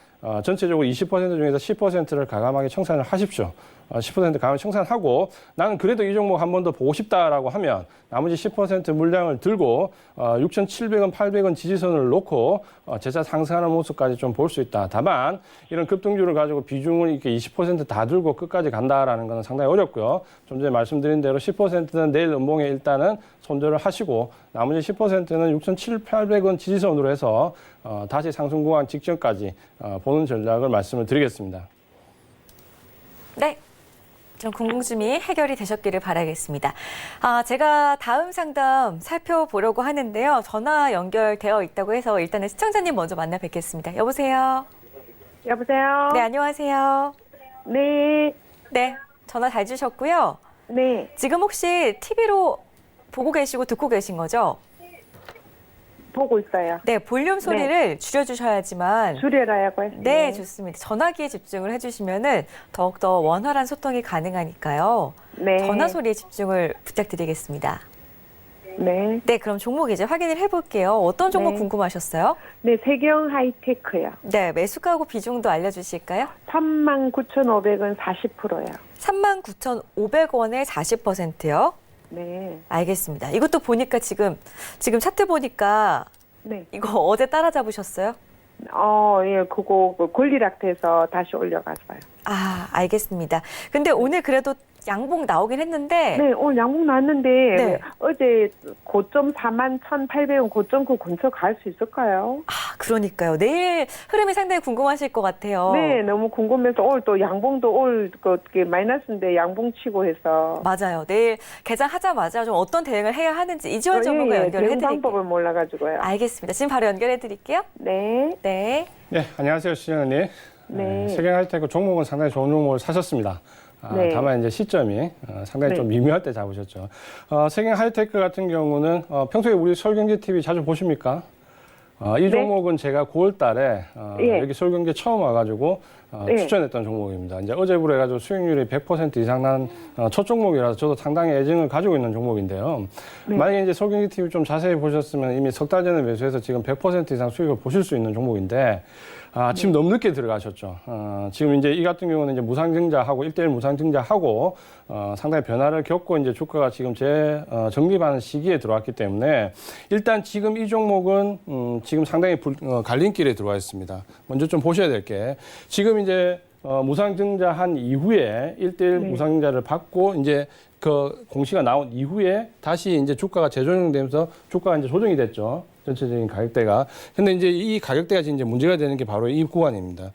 전체적으로 20% 중에서 10%를 과감하게 청산을 하십시오. 10% 과감하게 청산하고 나는 그래도 이 종목 한 번 더 보고 싶다라고 하면 나머지 10% 물량을 들고 6,700원, 800원 지지선을 놓고 재차 상승하는 모습까지 좀 볼 수 있다. 다만 이런 급등주를 가지고 비중을 이렇게 20%다 들고 끝까지 간다라는 것은 상당히 어렵고요. 좀 전에 말씀드린 대로 10%는 내일 음봉에 일단은 손절을 하시고 나머지 10%는 6,700원 지지선으로 해서 다시 상승 구간 직전까지 보는 전략을 말씀을 드리겠습니다. 네. 좀 궁금증이 해결이 되셨기를 바라겠습니다. 제가 다음 상담 살펴보려고 하는데요. 전화 연결되어 있다고 해서 일단은 시청자님 먼저 만나 뵙겠습니다. 여보세요? 여보세요? 네, 안녕하세요. 네. 네, 전화 잘 주셨고요. 네. 지금 혹시 TV로 보고 계시고 듣고 계신 거죠? 보고 있어요. 네, 볼륨 소리를 줄여주셔야지만. 줄여라고 했어요. 네, 좋습니다. 전화기에 집중을 해주시면은 더욱더 원활한 소통이 가능하니까요. 네. 전화 소리에 집중을 부탁드리겠습니다. 네. 네, 그럼 종목 이제 확인을 해볼게요. 어떤 종목 네. 궁금하셨어요? 네, 세경 하이테크요. 네, 매수가하고 비중도 알려주실까요? 39,500원 40%요. 39,500원에 40%요? 네. 알겠습니다. 이것도 보니까 지금 차트 보니까 네. 이거 어제 따라잡으셨어요? 예, 그거 권리락 돼서 다시 올려갔어요. 알겠습니다. 근데 오늘 그래도 양봉 나오긴 했는데. 네, 오늘 양봉 나왔는데 네. 어제 고점 41,800원, 고점 그 근처 갈 수 있을까요? 그러니까요. 내일 흐름이 상당히 궁금하실 것 같아요. 네, 너무 궁금해서 오늘 또 양봉도 오늘 마이너스인데 양봉 치고 해서. 맞아요. 내일 개장하자마자 좀 어떤 대응을 해야 하는지 이지원 전문가 연결을 대응 해드릴게요. 방법을 몰라가지고요. 알겠습니다. 지금 바로 연결해 드릴게요. 네. 네. 네, 안녕하세요, 시청자님. 네. 세경하이테크 종목은 상당히 좋은 종목을 사셨습니다. 네. 다만 이제 시점이 상당히 네. 좀 미묘할 때 잡으셨죠. 세경하이테크 같은 경우는 평소에 우리 서울경제 TV 자주 보십니까? 이 종목은 제가 9월 달에 예. 여기 서울경제 처음 와가지고 예. 추천했던 종목입니다. 이제 어제부로 해가지고 수익률이 100% 이상 난 첫 종목이라서 저도 상당히 애증을 가지고 있는 종목인데요. 네. 만약에 이제 서울경제 TV 좀 자세히 보셨으면 이미 석 달 전에 매수해서 지금 100% 이상 수익을 보실 수 있는 종목인데 지금 너무 늦게 들어가셨죠. 지금 이제 이 같은 경우는 이제 무상증자하고 1:1 무상증자하고 상당히 변화를 겪고 이제 주가가 지금 정립하는 시기에 들어왔기 때문에 일단 지금 이 종목은 지금 상당히 갈림길에 들어와 있습니다. 먼저 좀 보셔야 될 게 지금 이제 무상증자한 이후에 1:1 네. 무상증자를 받고 이제 그 공시가 나온 이후에 다시 이제 주가가 재조정되면서 주가가 이제 조정이 됐죠. 전체적인 가격대가. 근데 이제 이 가격대가 이제 문제가 되는 게 바로 이 구간입니다.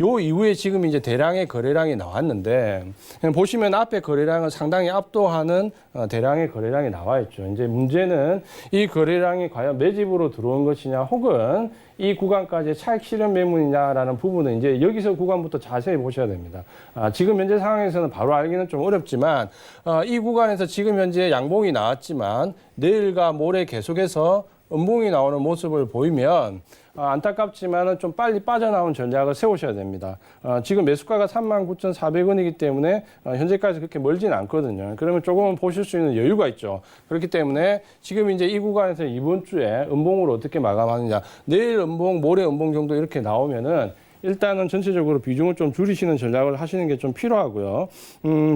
요 이후에 지금 이제 대량의 거래량이 나왔는데 보시면 앞에 거래량을 상당히 압도하는 대량의 거래량이 나와 있죠. 이제 문제는 이 거래량이 과연 매집으로 들어온 것이냐 혹은 이 구간까지 차익 실현 매물이냐라는 부분은 이제 여기서 구간부터 자세히 보셔야 됩니다. 지금 현재 상황에서는 바로 알기는 좀 어렵지만 이 구간에서 지금 현재 양봉이 나왔지만 내일과 모레 계속해서 음봉이 나오는 모습을 보이면 안타깝지만은 좀 빨리 빠져나온 전략을 세우셔야 됩니다. 지금 매수가가 39,400원이기 때문에 현재까지 그렇게 멀지는 않거든요. 그러면 조금은 보실 수 있는 여유가 있죠. 그렇기 때문에 지금 이제 이 구간에서 이번 주에 음봉으로 어떻게 마감하느냐. 내일 음봉, 모레 음봉 정도 이렇게 나오면은 일단은 전체적으로 비중을 좀 줄이시는 전략을 하시는 게 좀 필요하고요.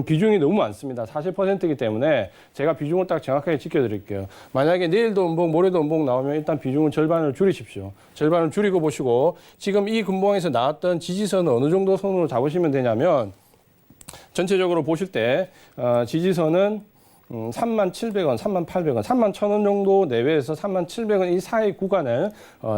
비중이 너무 많습니다. 40%이기 때문에 제가 비중을 딱 정확하게 지켜드릴게요. 만약에 내일도 음봉, 모레도 음봉 나오면 일단 비중은 절반을 줄이십시오. 절반을 줄이고 보시고 지금 이 근봉에서 나왔던 지지선은 어느 정도 선으로 잡으시면 되냐면 전체적으로 보실 때 지지선은 37,000원, 38,000원, 31,000원 정도 내외에서 37,000원 이 사이 구간을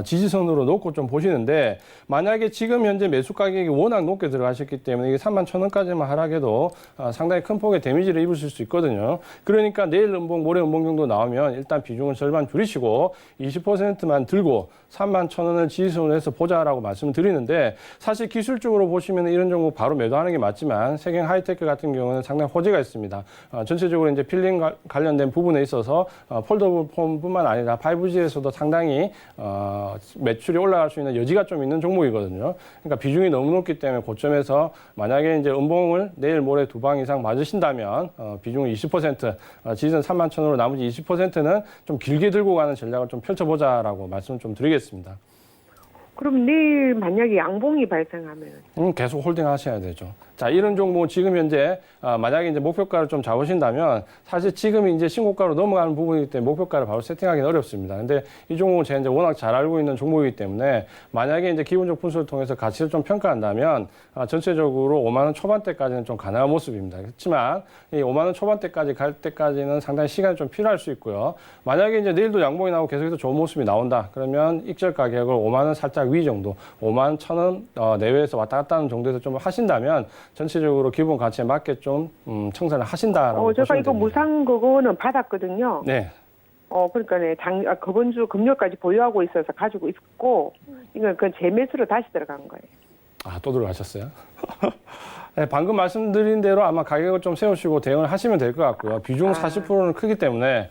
지지선으로 놓고 좀 보시는데 만약에 지금 현재 매수 가격이 워낙 높게 들어가셨기 때문에 이게 31,000원까지만 하락해도 상당히 큰 폭의 데미지를 입으실 수 있거든요. 그러니까 내일 음봉, 모레 음봉 정도 나오면 일단 비중은 절반 줄이시고 20%만 들고 31,000원을 지지선으로 해서 보자라고 말씀을 드리는데 사실 기술적으로 보시면 이런 종목 바로 매도하는 게 맞지만 세경 하이테크 같은 경우는 상당히 호재가 있습니다. 전체적으로 이제 필링 관련된 부분에 있어서 폴더블 폰뿐만 아니라 5G에서도 상당히 매출이 올라갈 수 있는 여지가 좀 있는 종목이거든요. 그러니까 비중이 너무 높기 때문에 고점에서 만약에 이제 음봉을 내일 모레 2방 이상 맞으신다면 비중을 20%, 지지선 31,000원으로 나머지 20%는 좀 길게 들고 가는 전략을 좀 펼쳐보자라고 말씀 좀 드리겠습니다. 그럼 내일 만약에 양봉이 발생하면 계속 홀딩 하셔야 되죠. 자, 이런 종목은 지금 현재, 만약에 이제 목표가를 좀 잡으신다면, 사실 지금 이제 신고가로 넘어가는 부분이기 때문에 목표가를 바로 세팅하기는 어렵습니다. 근데 이 종목은 제가 이제 워낙 잘 알고 있는 종목이기 때문에, 만약에 이제 기본적 분석을 통해서 가치를 좀 평가한다면, 전체적으로 5만원 초반대까지는 좀 가능한 모습입니다. 그렇지만, 이 5만원 초반대까지 갈 때까지는 상당히 시간이 좀 필요할 수 있고요. 만약에 이제 내일도 양봉이 나오고 계속해서 좋은 모습이 나온다. 그러면 익절 가격을 5만원 살짝 위 정도, 5만 1,000원 내외에서 왔다 갔다 하는 정도에서 좀 하신다면, 전체적으로 기본 가치에 맞게 좀 청산을 하신다라고 제가 보시면 이거 됩니다. 무상 그거는 받았거든요. 네. 그러니까 네, 저번 주 금요일까지 보유하고 있어서 가지고 있고 이건 그 재매수로 다시 들어간 거예요. 또 들어가셨어요? 네, 방금 말씀드린 대로 아마 가격을 좀 세우시고 대응을 하시면 될 것 같고요. 비중 40%는 크기 때문에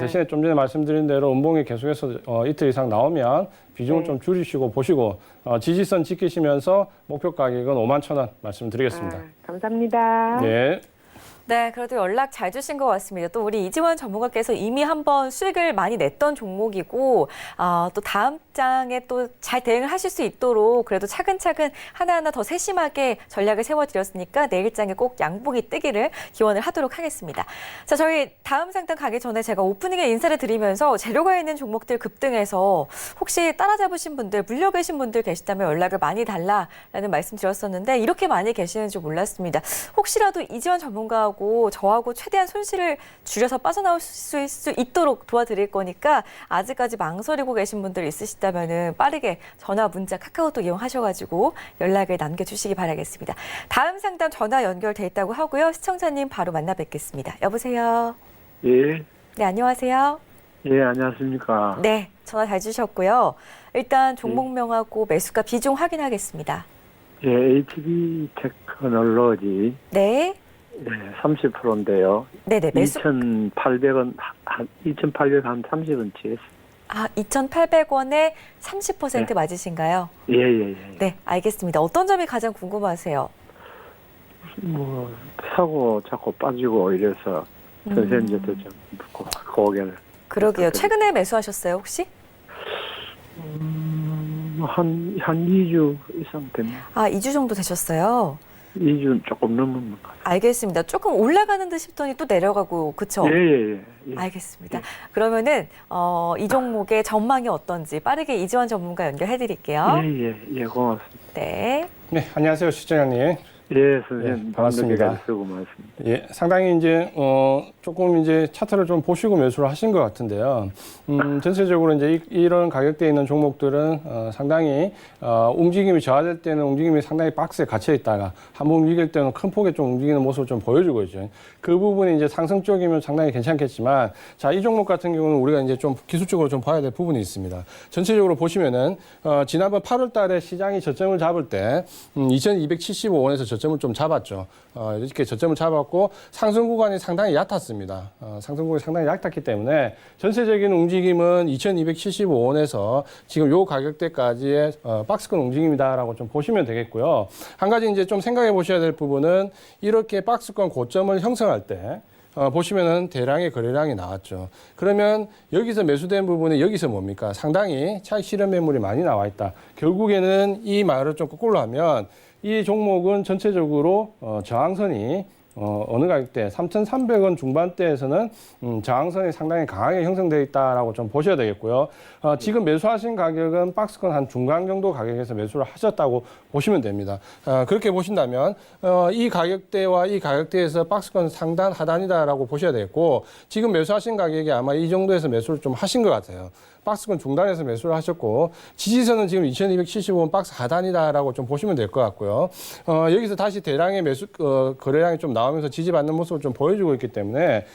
대신에 좀 전에 말씀드린 대로 음봉이 계속해서 이틀 이상 나오면 비중을 좀 줄이시고 보시고 지지선 지키시면서 목표 가격은 51,000원 말씀드리겠습니다. 감사합니다. 네. 네, 그래도 연락 잘 주신 것 같습니다. 또 우리 이지원 전문가께서 이미 한번 수익을 많이 냈던 종목이고 또 다음 장에 또 잘 대응을 하실 수 있도록 그래도 차근차근 하나하나 더 세심하게 전략을 세워드렸으니까 내일장에 꼭 양봉이 뜨기를 기원을 하도록 하겠습니다. 자, 저희 다음 상담 가기 전에 제가 오프닝에 인사를 드리면서 재료가 있는 종목들 급등해서 혹시 따라잡으신 분들, 물려 계신 분들 계시다면 연락을 많이 달라라는 말씀 드렸었는데 이렇게 많이 계시는 줄 몰랐습니다. 혹시라도 이지원 전문가하고 저하고 최대한 손실을 줄여서 빠져나올 수 있도록 도와드릴 거니까 아직까지 망설이고 계신 분들 있으시다면은 빠르게 전화, 문자, 카카오톡 이용하셔가지고 연락을 남겨주시기 바라겠습니다. 다음 상담 전화 연결돼 있다고 하고요. 시청자님 바로 만나 뵙겠습니다. 여보세요. 예, 네, 안녕하세요. 예, 안녕하십니까. 네, 전화 잘 주셨고요. 일단 종목명하고 매수가 비중 확인하겠습니다. 예, HB 테크놀로지, 네, 예, 30%인데요. 네네, 매수. 2,800원, 한 30원치. 2,800원에 30% 네. 맞으신가요? 예, 예, 예. 네, 알겠습니다. 어떤 점이 가장 궁금하세요? 뭐, 사고 자꾸 빠지고 이래서 선생님한테 좀 고개를. 그러게요. 최근에 매수하셨어요, 혹시? 한 2주 이상 됩니다. 2주 정도 되셨어요. 2주 조금 넘은 것 같아요. 알겠습니다. 조금 올라가는 듯 싶더니 또 내려가고, 그쵸? 예, 예, 예. 알겠습니다. 그러면은 이 종목의 전망이 어떤지 빠르게 이지원 전문가 연결해드릴게요. 예, 예, 예, 고맙습니다. 네. 네, 안녕하세요, 시청장님. 예, 선생님. 네, 반갑습니다. 밤늦게까지 수고 많습니다. 예, 상당히 이제 조금 이제 차트를 좀 보시고 매수를 하신 것 같은데요. 전체적으로 이제 이런 가격대에 있는 종목들은 상당히 움직임이 저하될 때는 움직임이 상당히 박스에 갇혀 있다가 한번 움직일 때는 큰 폭의 좀 움직이는 모습을 좀 보여주고 있죠. 그 부분이 이제 상승 쪽이면 상당히 괜찮겠지만, 자, 이 종목 같은 경우는 우리가 이제 좀 기술적으로 좀 봐야 될 부분이 있습니다. 전체적으로 보시면은 지난번 8월달에 시장이 저점을 잡을 때 2,275원에서 저점을 좀 잡았죠. 이렇게 저점을 잡았고 상승 구간이 상당히 얕았습니다. 상승 구간이 상당히 얕았기 때문에 전체적인 움직임은 2,275원에서 지금 요 가격대까지의 박스권 움직임이다라고 좀 보시면 되겠고요. 한 가지 이제 좀 생각해 보셔야 될 부분은 이렇게 박스권 고점을 형성할 때 보시면은 대량의 거래량이 나왔죠. 그러면 여기서 매수된 부분이 여기서 뭡니까? 상당히 차익 실현 매물이 많이 나와 있다. 결국에는 이 말을 좀 거꾸로 하면 이 종목은 전체적으로 저항선이 어느 가격대 3,300원 중반대에서는 저항선이 상당히 강하게 형성되어 있다라고 좀 보셔야 되겠고요. 지금 매수하신 가격은 박스권 한 중간 정도 가격에서 매수를 하셨다고 보시면 됩니다. 그렇게 보신다면 이 가격대와 이 가격대에서 박스권 상단 하단이다라고 보셔야 되겠고, 지금 매수하신 가격이 아마 이 정도에서 매수를 좀 하신 것 같아요. 박스권 중단에서 매수를 하셨고, 지지선은 지금 2275원 박스 하단이다라고 좀 보시면 될 것 같고요. 여기서 다시 대량의 매수 거래량이 좀 나오면서 지지받는 모습을 좀 보여주고 있기 때문에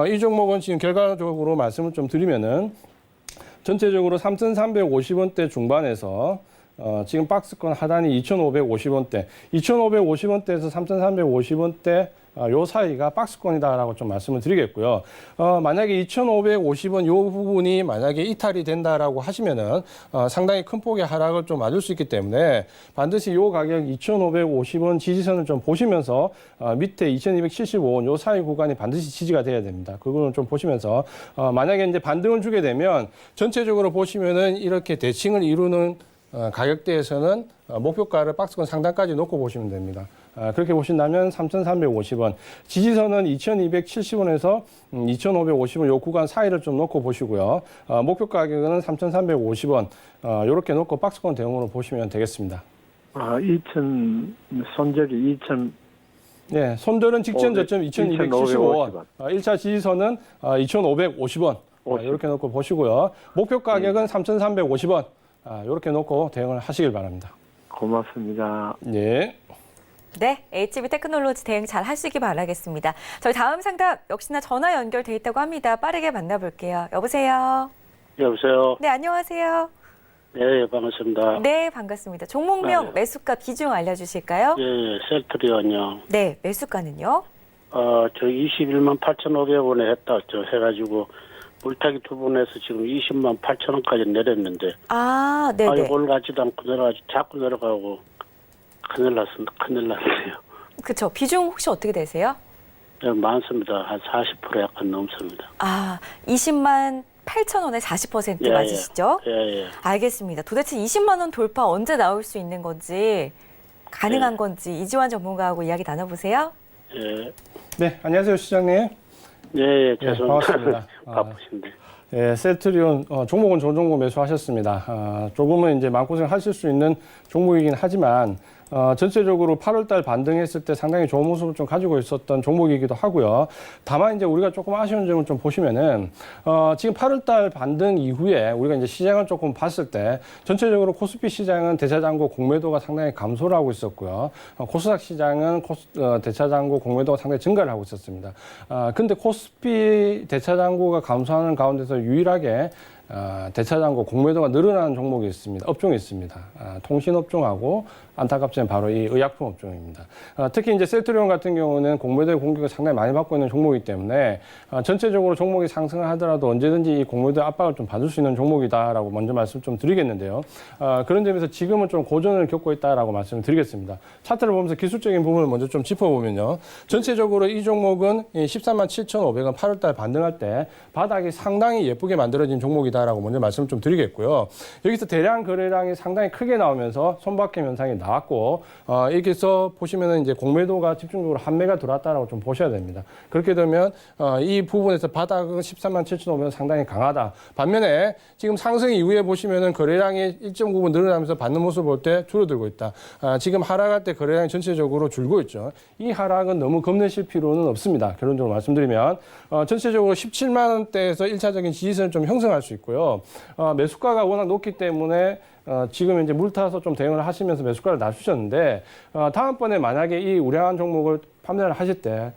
이 종목은 지금 결과적으로 말씀을 좀 드리면은 전체적으로 3,350원대 중반에서 지금 박스권 하단이 2,550원대, 2,550원대에서 3,350원대 요 사이가 박스권이다라고 좀 말씀을 드리겠고요. 만약에 2,550원 요 부분이 만약에 이탈이 된다라고 하시면은 상당히 큰 폭의 하락을 좀 맞을 수 있기 때문에 반드시 요 가격 2,550원 지지선을 좀 보시면서 밑에 2,275원 요 사이 구간이 반드시 지지가 돼야 됩니다. 그거는 좀 보시면서 만약에 이제 반등을 주게 되면 전체적으로 보시면은 이렇게 대칭을 이루는 가격대에서는 목표가를 박스권 상단까지 놓고 보시면 됩니다. 그렇게 보신다면 3,350원, 지지선은 2,270원에서 2,550원 요 구간 사이를 좀 놓고 보시고요. 목표 가격은 3,350원 이렇게 놓고 박스권 대응으로 보시면 되겠습니다. 2,000 손절이 2,000 네, 손절은 직전 저점 2,275원, 1차 지지선은 2,550원 이렇게 놓고 보시고요. 목표 가격은 3,350원 이렇게 놓고 대응을 하시길 바랍니다. 고맙습니다. 네. 네, HB 테크놀로지 대응 잘 하시기 바라겠습니다. 저희 다음 상담 역시나 전화 연결돼 있다고 합니다. 빠르게 만나볼게요. 여보세요? 여보세요. 네, 안녕하세요. 네, 반갑습니다. 네, 반갑습니다. 종목명, 네. 매수가 비중 알려주실까요? 예, 셀트리온요. 네, 매수가는요? 저 21만 8,500원에 했다, 해가지고, 물타기 두 번 해서 지금 20만 8천원까지 내렸는데, 아, 네네. 올라가지도 않고 자꾸 내려가고, 큰일 났어요. 그쵸. 비중 혹시 어떻게 되세요? 네, 많습니다. 한 40% 약간 넘습니다. 아, 20만 8천 원에 40% 예, 맞으시죠? 예. 알겠습니다. 도대체 20만 원 돌파 언제 나올 수 있는 건지, 가능한 예. 건지 이지환 전문가하고 이야기 나눠보세요. 예. 네, 안녕하세요, 시장님. 네, 죄송합니다. 반갑습니다. 바쁘신데. 예, 셀트리온 종목은 좋은 종목 매수하셨습니다. 조금은 이제 마음고생 하실 수 있는 종목이긴 하지만 전체적으로 8월달 반등했을 때 상당히 좋은 모습을 좀 가지고 있었던 종목이기도 하고요. 다만 이제 우리가 조금 아쉬운 점을 좀 보시면은 지금 8월달 반등 이후에 우리가 이제 시장을 조금 봤을 때 전체적으로 코스피 시장은 대차장고 공매도가 상당히 감소를 하고 있었고요. 코스닥 시장은 대차장고 공매도가 상당히 증가를 하고 있었습니다. 근데 코스피 대차장고가 감소하는 가운데서 유일하게 대차장고 공매도가 늘어나는 종목이 있습니다. 업종이 있습니다. 통신업종하고 안타깝지만 바로 이 의약품 업종입니다. 특히 이제 셀트리온 같은 경우는 공매도의 공격을 상당히 많이 받고 있는 종목이기 때문에 전체적으로 종목이 상승을 하더라도 언제든지 이 공매도의 압박을 좀 받을 수 있는 종목이다라고 먼저 말씀 좀 드리겠는데요. 그런 점에서 지금은 좀 고전을 겪고 있다라고 말씀을 드리겠습니다. 차트를 보면서 기술적인 부분을 먼저 좀 짚어보면요. 전체적으로 이 종목은 13만 7,500원 8월달 반등할 때 바닥이 상당히 예쁘게 만들어진 종목이다라고 먼저 말씀을 좀 드리겠고요. 여기서 대량 거래량이 상당히 크게 나오면서 손바뀜 현상이 나왔고 여기서 보시면은 이제 공매도가 집중적으로 한매가 들어왔다라고 좀 보셔야 됩니다. 그렇게 되면 이 부분에서 바닥은 13만 7,500원 상당히 강하다. 반면에 지금 상승 이후에 보시면은 거래량이 일정 부분 늘어나면서 받는 모습을 볼 때 줄어들고 있다. 지금 하락할 때 거래량이 전체적으로 줄고 있죠. 이 하락은 너무 겁내실 필요는 없습니다. 결론적으로 말씀드리면 전체적으로 17만 원대에서 1차적인 지지선을 좀 형성할 수 있고요. 매수가가 워낙 높기 때문에 지금 이제 물타서 좀 대응을 하시면서 매수가를 낮추셨는데 다음번에 만약에 이 우량한 종목을 판매를 하실 때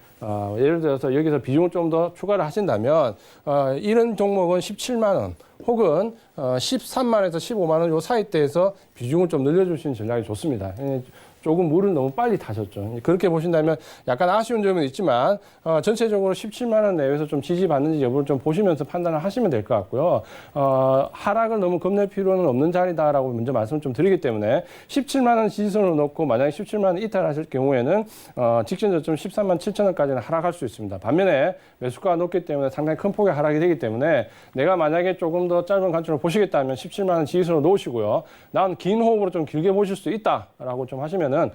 예를 들어서 여기서 비중을 좀 더 추가를 하신다면 이런 종목은 17만 원 혹은 13만에서 15만 원 요 사이대에서 비중을 좀 늘려주시는 전략이 좋습니다. 조금 물을 너무 빨리 타셨죠. 그렇게 보신다면 약간 아쉬운 점은 있지만 전체적으로 17만 원 내외에서 좀 지지받는지 여부를 좀 보시면서 판단을 하시면 될 것 같고요. 하락을 너무 겁낼 필요는 없는 자리다라고 먼저 말씀을 좀 드리기 때문에 17만 원 지지선으로 놓고 만약에 17만 원 이탈하실 경우에는 직전 저점 13만 7천 원까지는 하락할 수 있습니다. 반면에 매수가가 높기 때문에 상당히 큰 폭의 하락이 되기 때문에 내가 만약에 조금 더 짧은 관점으로 보시겠다면 17만 원 지지선으로 놓으시고요. 난 긴 호흡으로 좀 길게 보실 수 있다라고 좀 하시면 보시면은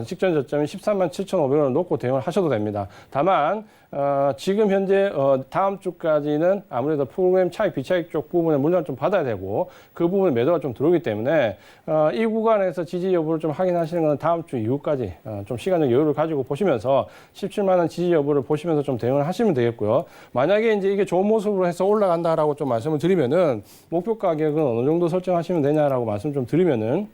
직전 저점이 13만 7,500원을 놓고 대응을 하셔도 됩니다. 다만 지금 현재 다음 주까지는 아무래도 프로그램 차익, 비차익 쪽 부분에 물량 좀 받아야 되고 그 부분에 매도가 좀 들어오기 때문에 이 구간에서 지지 여부를 좀 확인하시는 것은 다음 주 이후까지 좀 시간적 여유를 가지고 보시면서 17만 원 지지 여부를 보시면서 좀 대응을 하시면 되겠고요. 만약에 이제 이게 좋은 모습으로 해서 올라간다라고 좀 말씀을 드리면은 목표 가격은 어느 정도 설정하시면 되냐라고 말씀 좀 드리면은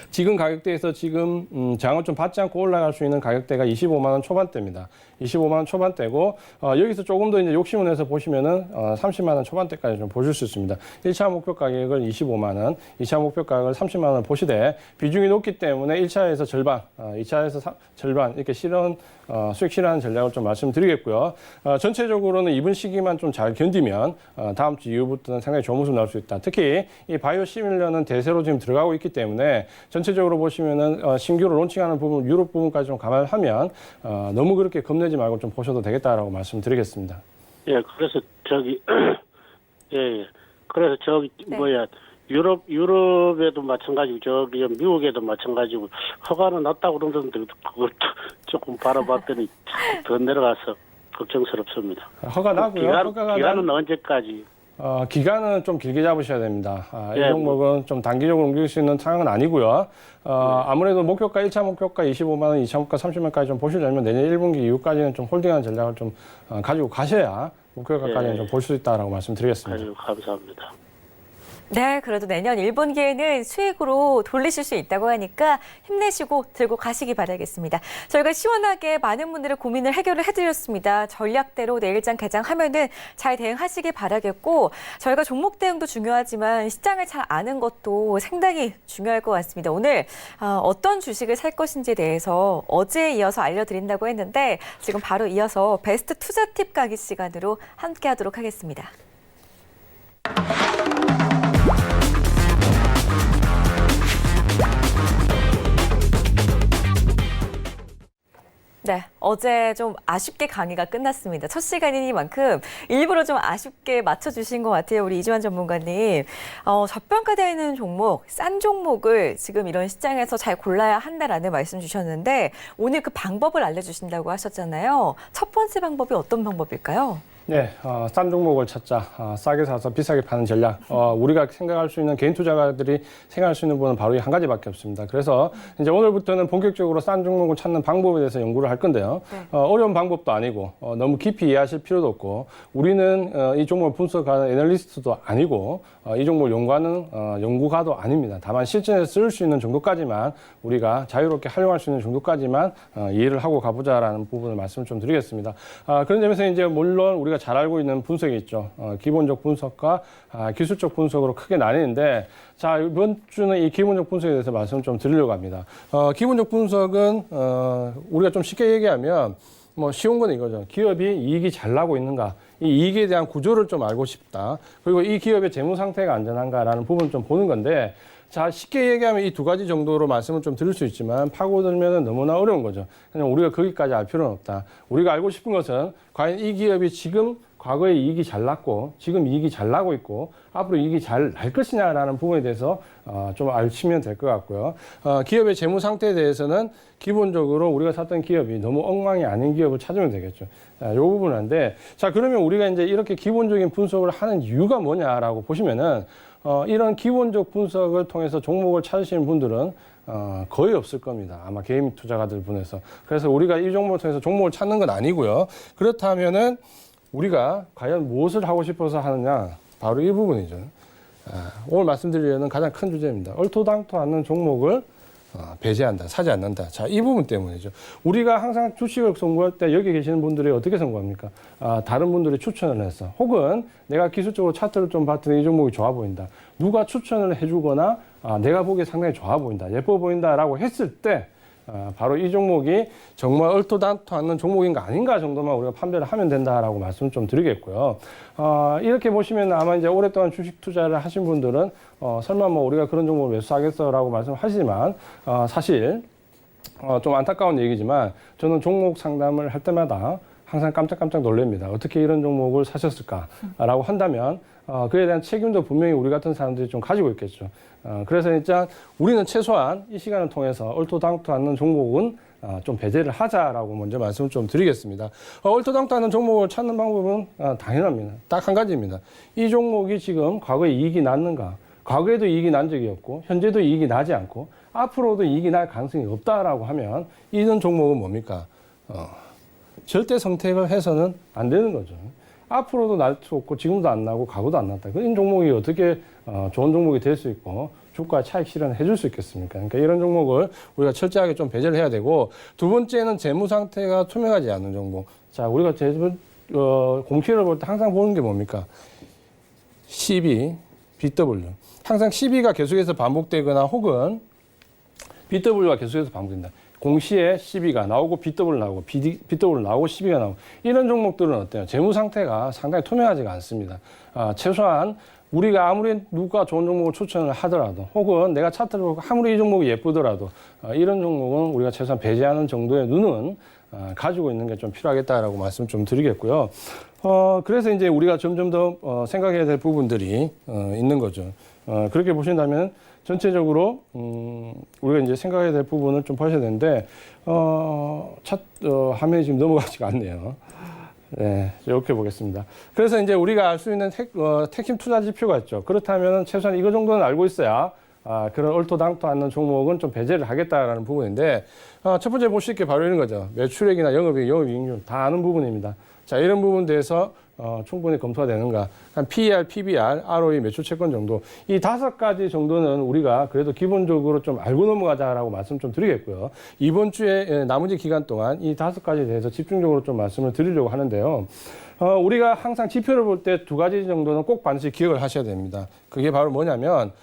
지금 가격대에서 지금 장을 좀 받지 않고 올라갈 수 있는 가격대가 25만 원 초반대입니다. 25만 원 초반대고 여기서 조금 더 이제 욕심을 내서 보시면은 30만 원 초반대까지 좀 보실 수 있습니다. 1차 목표 가격을 25만 원, 2차 목표 가격을 30만 원을 보시되 비중이 높기 때문에 1차에서 절반, 2차에서 절반 이렇게 수익 실현하는 전략을 좀 말씀드리겠고요. 전체적으로는 이번 시기만 좀 잘 견디면 다음 주 이후부터는 상당히 좋은 모습 나올 수 있다. 특히 이 바이오 시밀러는 대세로 지금 들어가고 있기 때문에 전체적으로 보시면은 신규로 론칭하는 부분, 유럽 부분까지 좀 감안하면 너무 그렇게 겁내지 말고 좀 보셔도 되겠다라고 말씀드리겠습니다. 예, 그래서 예. 그래서 네. 유럽에도 마찬가지고 미국에도 마찬가지고 허가는 났다고 그러는데 그걸 조금 바라봤더니 더 내려가서 걱정스럽습니다. 허가 나고요. 기간은 언제까지? 기간은 좀 길게 잡으셔야 됩니다. 이 예, 종목은 좀 단기적으로 옮길 수 있는 상황은 아니고요. 아무래도 목표가 1차 목표가 25만 원, 2차 목표가 30만 원까지 좀 보시려면 내년 1분기 이후까지는 좀 홀딩하는 전략을 좀 가지고 가셔야 목표가까지는 좀 볼 수 있다라고 말씀드리겠습니다. 아주 감사합니다. 네, 그래도 내년 1분기에는 수익으로 돌리실 수 있다고 하니까 힘내시고 들고 가시기 바라겠습니다. 저희가 시원하게 많은 분들의 고민을 해결을 해드렸습니다. 전략대로 내일장 개장하면은 잘 대응하시기 바라겠고 저희가 종목 대응도 중요하지만 시장을 잘 아는 것도 상당히 중요할 것 같습니다. 오늘 어떤 주식을 살 것인지에 대해서 어제에 이어서 알려드린다고 했는데 지금 바로 이어서 베스트 투자 팁 가기 시간으로 함께하도록 하겠습니다. 네, 어제 좀 아쉽게 강의가 끝났습니다. 첫 시간이니만큼 일부러 좀 아쉽게 맞춰주신 것 같아요. 우리 이주환 전문가님. 저평가되는 종목, 싼 종목을 지금 이런 시장에서 잘 골라야 한다라는 말씀 주셨는데 오늘 그 방법을 알려주신다고 하셨잖아요. 첫 번째 방법이 어떤 방법일까요? 네, 싼 종목을 찾자. 싸게 사서 비싸게 파는 전략. 우리가 생각할 수 있는 개인 투자가들이 생각할 수 있는 부분은 바로 이 한 가지밖에 없습니다. 그래서 이제 오늘부터는 본격적으로 싼 종목을 찾는 방법에 대해서 연구를 할 건데요. 어려운 방법도 아니고 너무 깊이 이해하실 필요도 없고 우리는 이 종목을 분석하는 애널리스트도 아니고 이 종목을 연구하는 연구가도 아닙니다. 다만 실전에서 쓸 수 있는 정도까지만 우리가 자유롭게 활용할 수 있는 정도까지만 이해를 하고 가보자라는 부분을 말씀을 좀 드리겠습니다. 그런 점에서 이제 물론 우리가 잘 알고 있는 분석이 있죠. 기본적 분석과 기술적 분석으로 크게 나뉘는데 자, 이번 주는 이 기본적 분석에 대해서 말씀을 좀 드리려고 합니다. 기본적 분석은 우리가 좀 쉽게 얘기하면 뭐 쉬운 건 이거죠. 기업이 이익이 잘 나고 있는가, 이 이익에 대한 구조를 좀 알고 싶다. 그리고 이 기업의 재무 상태가 안전한가라는 부분을 좀 보는 건데 자, 쉽게 얘기하면 이 두 가지 정도로 말씀을 좀 드릴 수 있지만 파고들면 너무나 어려운 거죠. 그냥 우리가 거기까지 알 필요는 없다. 우리가 알고 싶은 것은 과연 이 기업이 지금 과거에 이익이 잘 났고 지금 이익이 잘 나고 있고 앞으로 이익이 잘 날 것이냐라는 부분에 대해서 좀 알시면 될 것 같고요. 기업의 재무 상태에 대해서는 기본적으로 우리가 샀던 기업이 너무 엉망이 아닌 기업을 찾으면 되겠죠. 이 부분인데 자, 그러면 우리가 이제 이렇게 기본적인 분석을 하는 이유가 뭐냐라고 보시면은 이런 기본적 분석을 통해서 종목을 찾으시는 분들은 거의 없을 겁니다. 아마 개인 투자가들 분에서. 그래서 우리가 이 종목을 통해서 종목을 찾는 건 아니고요. 그렇다면은 우리가 과연 무엇을 하고 싶어서 하느냐? 바로 이 부분이죠. 오늘 말씀드리려는 가장 큰 주제입니다. 얼토당토 않는 종목을 배제한다, 사지 않는다. 자, 이 부분 때문이죠. 우리가 항상 주식을 선고할 때 여기 계시는 분들이 어떻게 선고합니까? 다른 분들이 추천을 해서 혹은 내가 기술적으로 차트를 좀 봤더니 이 종목이 좋아 보인다. 누가 추천을 해주거나 내가 보기에 상당히 좋아 보인다, 예뻐 보인다라고 했을 때 바로 이 종목이 정말 얼토당토 않는 종목인가 아닌가 정도만 우리가 판별을 하면 된다라고 말씀 좀 드리겠고요. 이렇게 보시면 아마 이제 오랫동안 주식 투자를 하신 분들은 설마 뭐 우리가 그런 종목을 매수하겠어라고 말씀하시지만 사실 좀 안타까운 얘기지만 저는 종목 상담을 할 때마다 항상 깜짝깜짝 놀랍니다. 어떻게 이런 종목을 사셨을까라고 한다면 그에 대한 책임도 분명히 우리 같은 사람들이 좀 가지고 있겠죠. 그래서 진짜 우리는 최소한 이 시간을 통해서 얼토당토 않는 종목은 좀 배제를 하자라고 먼저 말씀을 좀 드리겠습니다. 얼토당토 않는 종목을 찾는 방법은 당연합니다. 딱 한 가지입니다. 이 종목이 지금 과거에 이익이 났는가? 과거에도 이익이 난 적이 없고 현재도 이익이 나지 않고 앞으로도 이익이 날 가능성이 없다라고 하면 이런 종목은 뭡니까? 절대 선택을 해서는 안 되는 거죠. 앞으로도 날 수 없고 지금도 안 나고 과거도 안 났다. 이런 종목이 어떻게 좋은 종목이 될 수 있고 주가 차익 실현을 해줄 수 있겠습니까? 그러니까 이런 종목을 우리가 철저하게 좀 배제를 해야 되고 두 번째는 재무 상태가 투명하지 않는 종목. 자, 우리가 공시를 볼 때 항상 보는 게 뭡니까? 12, BW. 항상 12가 계속해서 반복되거나 혹은 BW가 계속해서 반복된다. 공시에 12가 나오고 BW 나오고 BW 나오고 12가 나오고 이런 종목들은 어때요? 재무 상태가 상당히 투명하지가 않습니다. 최소한 우리가 아무리 누가 좋은 종목을 추천을 하더라도 혹은 내가 차트를 보고 아무리 이 종목이 예쁘더라도 이런 종목은 우리가 최소한 배제하는 정도의 눈은 가지고 있는 게 좀 필요하겠다라고 말씀 좀 드리겠고요. 그래서 이제 우리가 점점 더 생각해야 될 부분들이 있는 거죠. 그렇게 보신다면 전체적으로 우리가 이제 생각해야 될 부분을 좀 보셔야 되는데 화면이 지금 넘어가지가 않네요. 네, 이렇게 보겠습니다. 그래서 이제 우리가 알 수 있는 핵심 투자 지표가 있죠. 그렇다면 최소한 이거 정도는 알고 있어야 그런 얼토당토 않는 종목은 좀 배제를 하겠다라는 부분인데 첫 번째 보실 게 바로 이런 거죠. 매출액이나 영업이익, 영업이익률 다 아는 부분입니다. 자, 이런 부분에 대해서 충분히 검토가 되는가. 한 PER, PBR, ROE, 매출 채권 정도. 이 5가지 정도는 우리가 그래도 기본적으로 좀 알고 넘어가자라고 말씀 좀 드리겠고요. 이번 주에 나머지 기간 동안 이 5가지에 대해서 집중적으로 좀 말씀을 드리려고 하는데요. 우리가 항상 지표를 볼 때 2가지 정도는 꼭 반드시 기억을 하셔야 됩니다. 그게 바로 뭐냐면,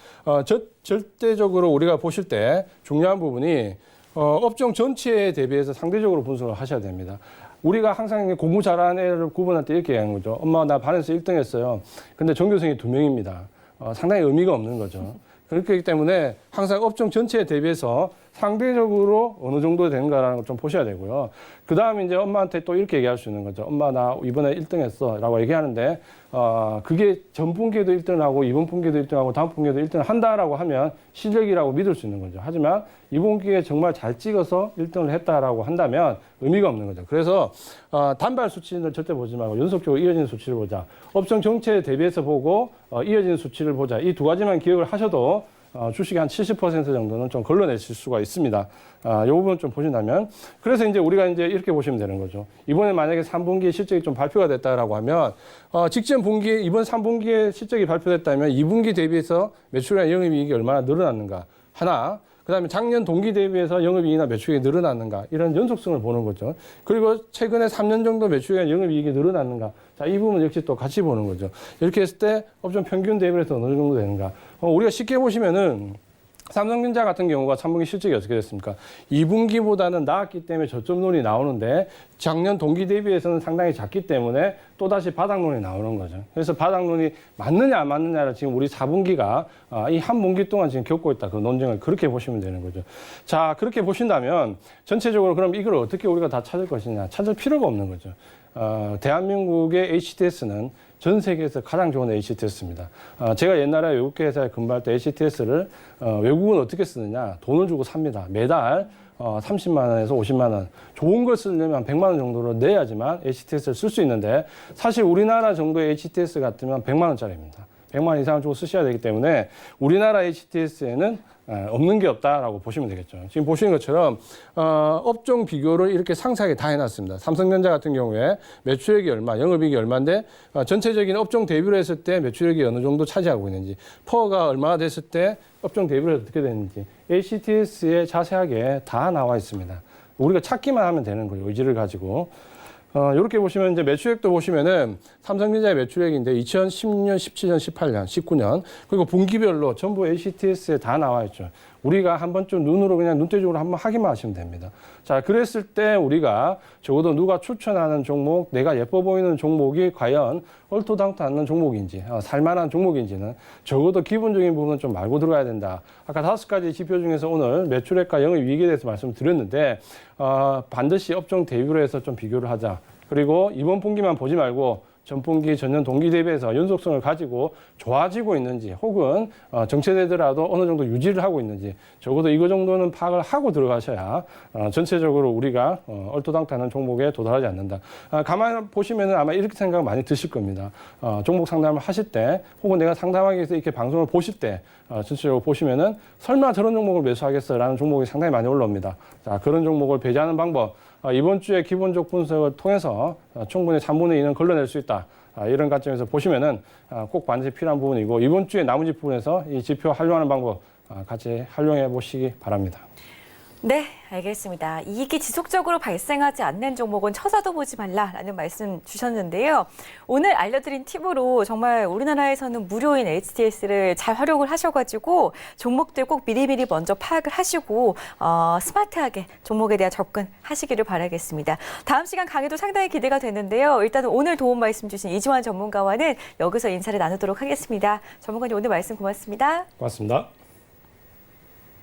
절대적으로 우리가 보실 때 중요한 부분이, 업종 전체에 대비해서 상대적으로 분석을 하셔야 됩니다. 우리가 항상 공부 잘하는 애를 구분할 때 이렇게 얘기하는 거죠. 엄마, 나 반에서 1등 했어요. 근데 전교생이 2명입니다. 상당히 의미가 없는 거죠. 그렇기 때문에 항상 업종 전체에 대비해서 상대적으로 어느 정도 되는가라는 걸 좀 보셔야 되고요. 그 다음에 이제 엄마한테 또 이렇게 얘기할 수 있는 거죠. 엄마, 나 이번에 1등 했어. 라고 얘기하는데, 그게 전 분기에도 1등을 하고, 이번 분기에도 1등 하고, 다음 분기에도 1등을 한다라고 하면 실력이라고 믿을 수 있는 거죠. 하지만 이번 기회에 정말 잘 찍어서 1등을 했다라고 한다면 의미가 없는 거죠. 그래서, 단발 수치는 절대 보지 말고 연속적으로 이어지는 수치를 보자. 업종 정체에 대비해서 보고, 이어지는 수치를 보자. 이 2가지만 기억을 하셔도 주식이 한 70% 정도는 좀 걸러내실 수가 있습니다. 이 부분 좀 보신다면. 그래서 이제 우리가 이제 이렇게 보시면 되는 거죠. 이번에 만약에 3분기에 실적이 좀 발표가 됐다라고 하면, 직전 분기에, 이번 3분기에 실적이 발표됐다면 2분기 대비해서 매출이나 영업이익이 얼마나 늘어났는가. 하나. 그 다음에 작년 동기 대비해서 영업이익이나 매출이익이 늘어났는가. 이런 연속성을 보는 거죠. 그리고 최근에 3년 정도 매출이나 영업이익이 늘어났는가. 자, 이 부분 역시 또 같이 보는 거죠. 이렇게 했을 때 업종 평균 대비해서 어느 정도 되는가. 우리가 쉽게 보시면은 삼성전자 같은 경우가 3분기 실적이 어떻게 됐습니까? 2분기보다는 나았기 때문에 저점론이 나오는데 작년 동기 대비해서는 상당히 작기 때문에 또다시 바닥론이 나오는 거죠. 그래서 바닥론이 맞느냐 안 맞느냐를 지금 우리 4분기가 이 한 분기 동안 지금 겪고 있다. 그 논쟁을 그렇게 보시면 되는 거죠. 자, 그렇게 보신다면 전체적으로 그럼 이걸 어떻게 우리가 다 찾을 것이냐. 찾을 필요가 없는 거죠. 대한민국의 HTS는 전 세계에서 가장 좋은 HTS입니다. 제가 옛날에 외국계 회사에 근무할 때 HTS를 외국은 어떻게 쓰느냐. 돈을 주고 삽니다. 매달 30만 원에서 50만 원. 좋은 걸 쓰려면 100만 원 정도로 내야지만 HTS를 쓸 수 있는데 사실 우리나라 정도의 HTS 같으면 100만 원짜리입니다. 100만 원 이상을 주고 쓰셔야 되기 때문에 우리나라 HTS에는 없는 게 없다라고 보시면 되겠죠. 지금 보시는 것처럼 업종 비교를 이렇게 상세하게 다 해놨습니다. 삼성전자 같은 경우에 매출액이 얼마, 영업이익이 얼마인데 전체적인 업종 대비로 했을 때 매출액이 어느 정도 차지하고 있는지, 퍼가 얼마나 됐을 때 업종 대비로 어떻게 되는지 HTS에 자세하게 다 나와 있습니다. 우리가 찾기만 하면 되는 거예요. 의지를 가지고. 이렇게 보시면 이제 매출액도 보시면은 삼성전자의 매출액인데 2010년, 17년, 18년, 19년 그리고 분기별로 전부 HTS에 다 나와 있죠. 우리가 한 번쯤 눈으로 그냥 눈대중으로 한번 확인만 하시면 됩니다. 자, 그랬을 때 우리가 적어도 누가 추천하는 종목, 내가 예뻐 보이는 종목이 과연 얼토당토 않는 종목인지, 살만한 종목인지는 적어도 기본적인 부분은 좀 알고 들어가야 된다. 아까 5가지 지표 중에서 오늘 매출액과 영업이익에 대해서 말씀드렸는데 반드시 업종 대비로 해서 좀 비교를 하자. 그리고 이번 분기만 보지 말고 전분기 전년 동기 대비해서 연속성을 가지고 좋아지고 있는지 혹은 정체되더라도 어느 정도 유지를 하고 있는지 적어도 이거 정도는 파악을 하고 들어가셔야 전체적으로 우리가 얼토당토하는 종목에 도달하지 않는다. 가만 보시면은 아마 이렇게 생각 많이 드실 겁니다. 종목 상담을 하실 때 혹은 내가 상담하기 위해서 이렇게 방송을 보실 때 전체적으로 보시면은 설마 저런 종목을 매수하겠어라는 종목이 상당히 많이 올라옵니다. 자, 그런 종목을 배제하는 방법. 이번 주에 기본적 분석을 통해서 충분히 3분의 2는 걸러낼 수 있다. 이런 관점에서 보시면은 꼭 반드시 필요한 부분이고 이번 주에 나머지 부분에서 이 지표 활용하는 방법 같이 활용해 보시기 바랍니다. 네, 알겠습니다. 이익이 지속적으로 발생하지 않는 종목은 쳐다도 보지 말라라는 말씀 주셨는데요. 오늘 알려드린 팁으로 정말 우리나라에서는 무료인 HTS를 잘 활용을 하셔가지고 종목들 꼭 미리미리 먼저 파악을 하시고 스마트하게 종목에 대한 접근하시기를 바라겠습니다. 다음 시간 강의도 상당히 기대가 되는데요. 일단은 오늘 도움 말씀 주신 이지환 전문가와는 여기서 인사를 나누도록 하겠습니다. 전문가님 오늘 말씀 고맙습니다. 고맙습니다.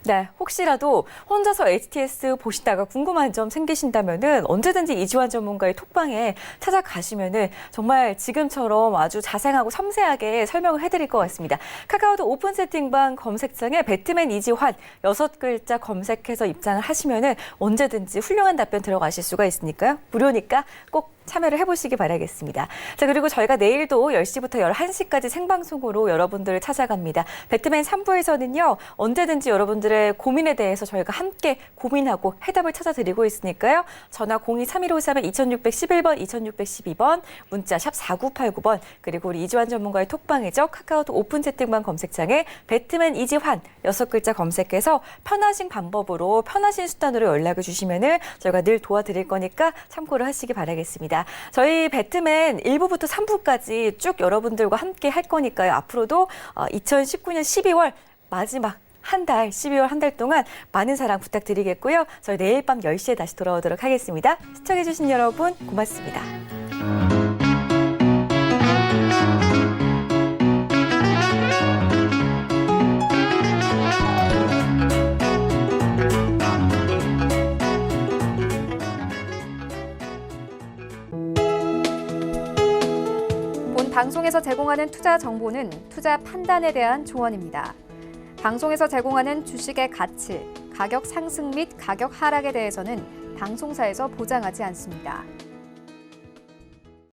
네, 혹시라도 혼자서 HTS 보시다가 궁금한 점 생기신다면은 언제든지 이지환 전문가의 톡방에 찾아가시면은 정말 지금처럼 아주 자세하고 섬세하게 설명을 해드릴 것 같습니다. 카카오톡 오픈 채팅방 검색창에 배트맨 이지환 6글자 검색해서 입장을 하시면은 언제든지 훌륭한 답변 들어가실 수가 있으니까요. 무료니까 꼭 참여를 해보시기 바라겠습니다. 자, 그리고 저희가 내일도 10시부터 11시까지 생방송으로 여러분들을 찾아갑니다. 배트맨 3부에서는요, 언제든지 여러분들의 고민에 대해서 저희가 함께 고민하고 해답을 찾아드리고 있으니까요. 전화 02-3153-2611번, 2612번, 문자 샵 4989번, 그리고 우리 이지환 전문가의 톡방이죠. 카카오톡 오픈 채팅방 검색창에 배트맨 이지환 6글자 검색해서 편하신 방법으로, 편하신 수단으로 연락을 주시면은 저희가 늘 도와드릴 거니까 참고를 하시기 바라겠습니다. 저희 배트맨 1부부터 3부까지 쭉 여러분들과 함께 할 거니까요. 앞으로도 2019년 12월 마지막 한 달, 12월 한 달 동안 많은 사랑 부탁드리겠고요. 저희 내일 밤 10시에 다시 돌아오도록 하겠습니다. 시청해주신 여러분 고맙습니다. 방송에서 제공하는 투자 정보는 투자 판단에 대한 조언입니다. 방송에서 제공하는 주식의 가치, 가격 상승 및 가격 하락에 대해서는 방송사에서 보장하지 않습니다.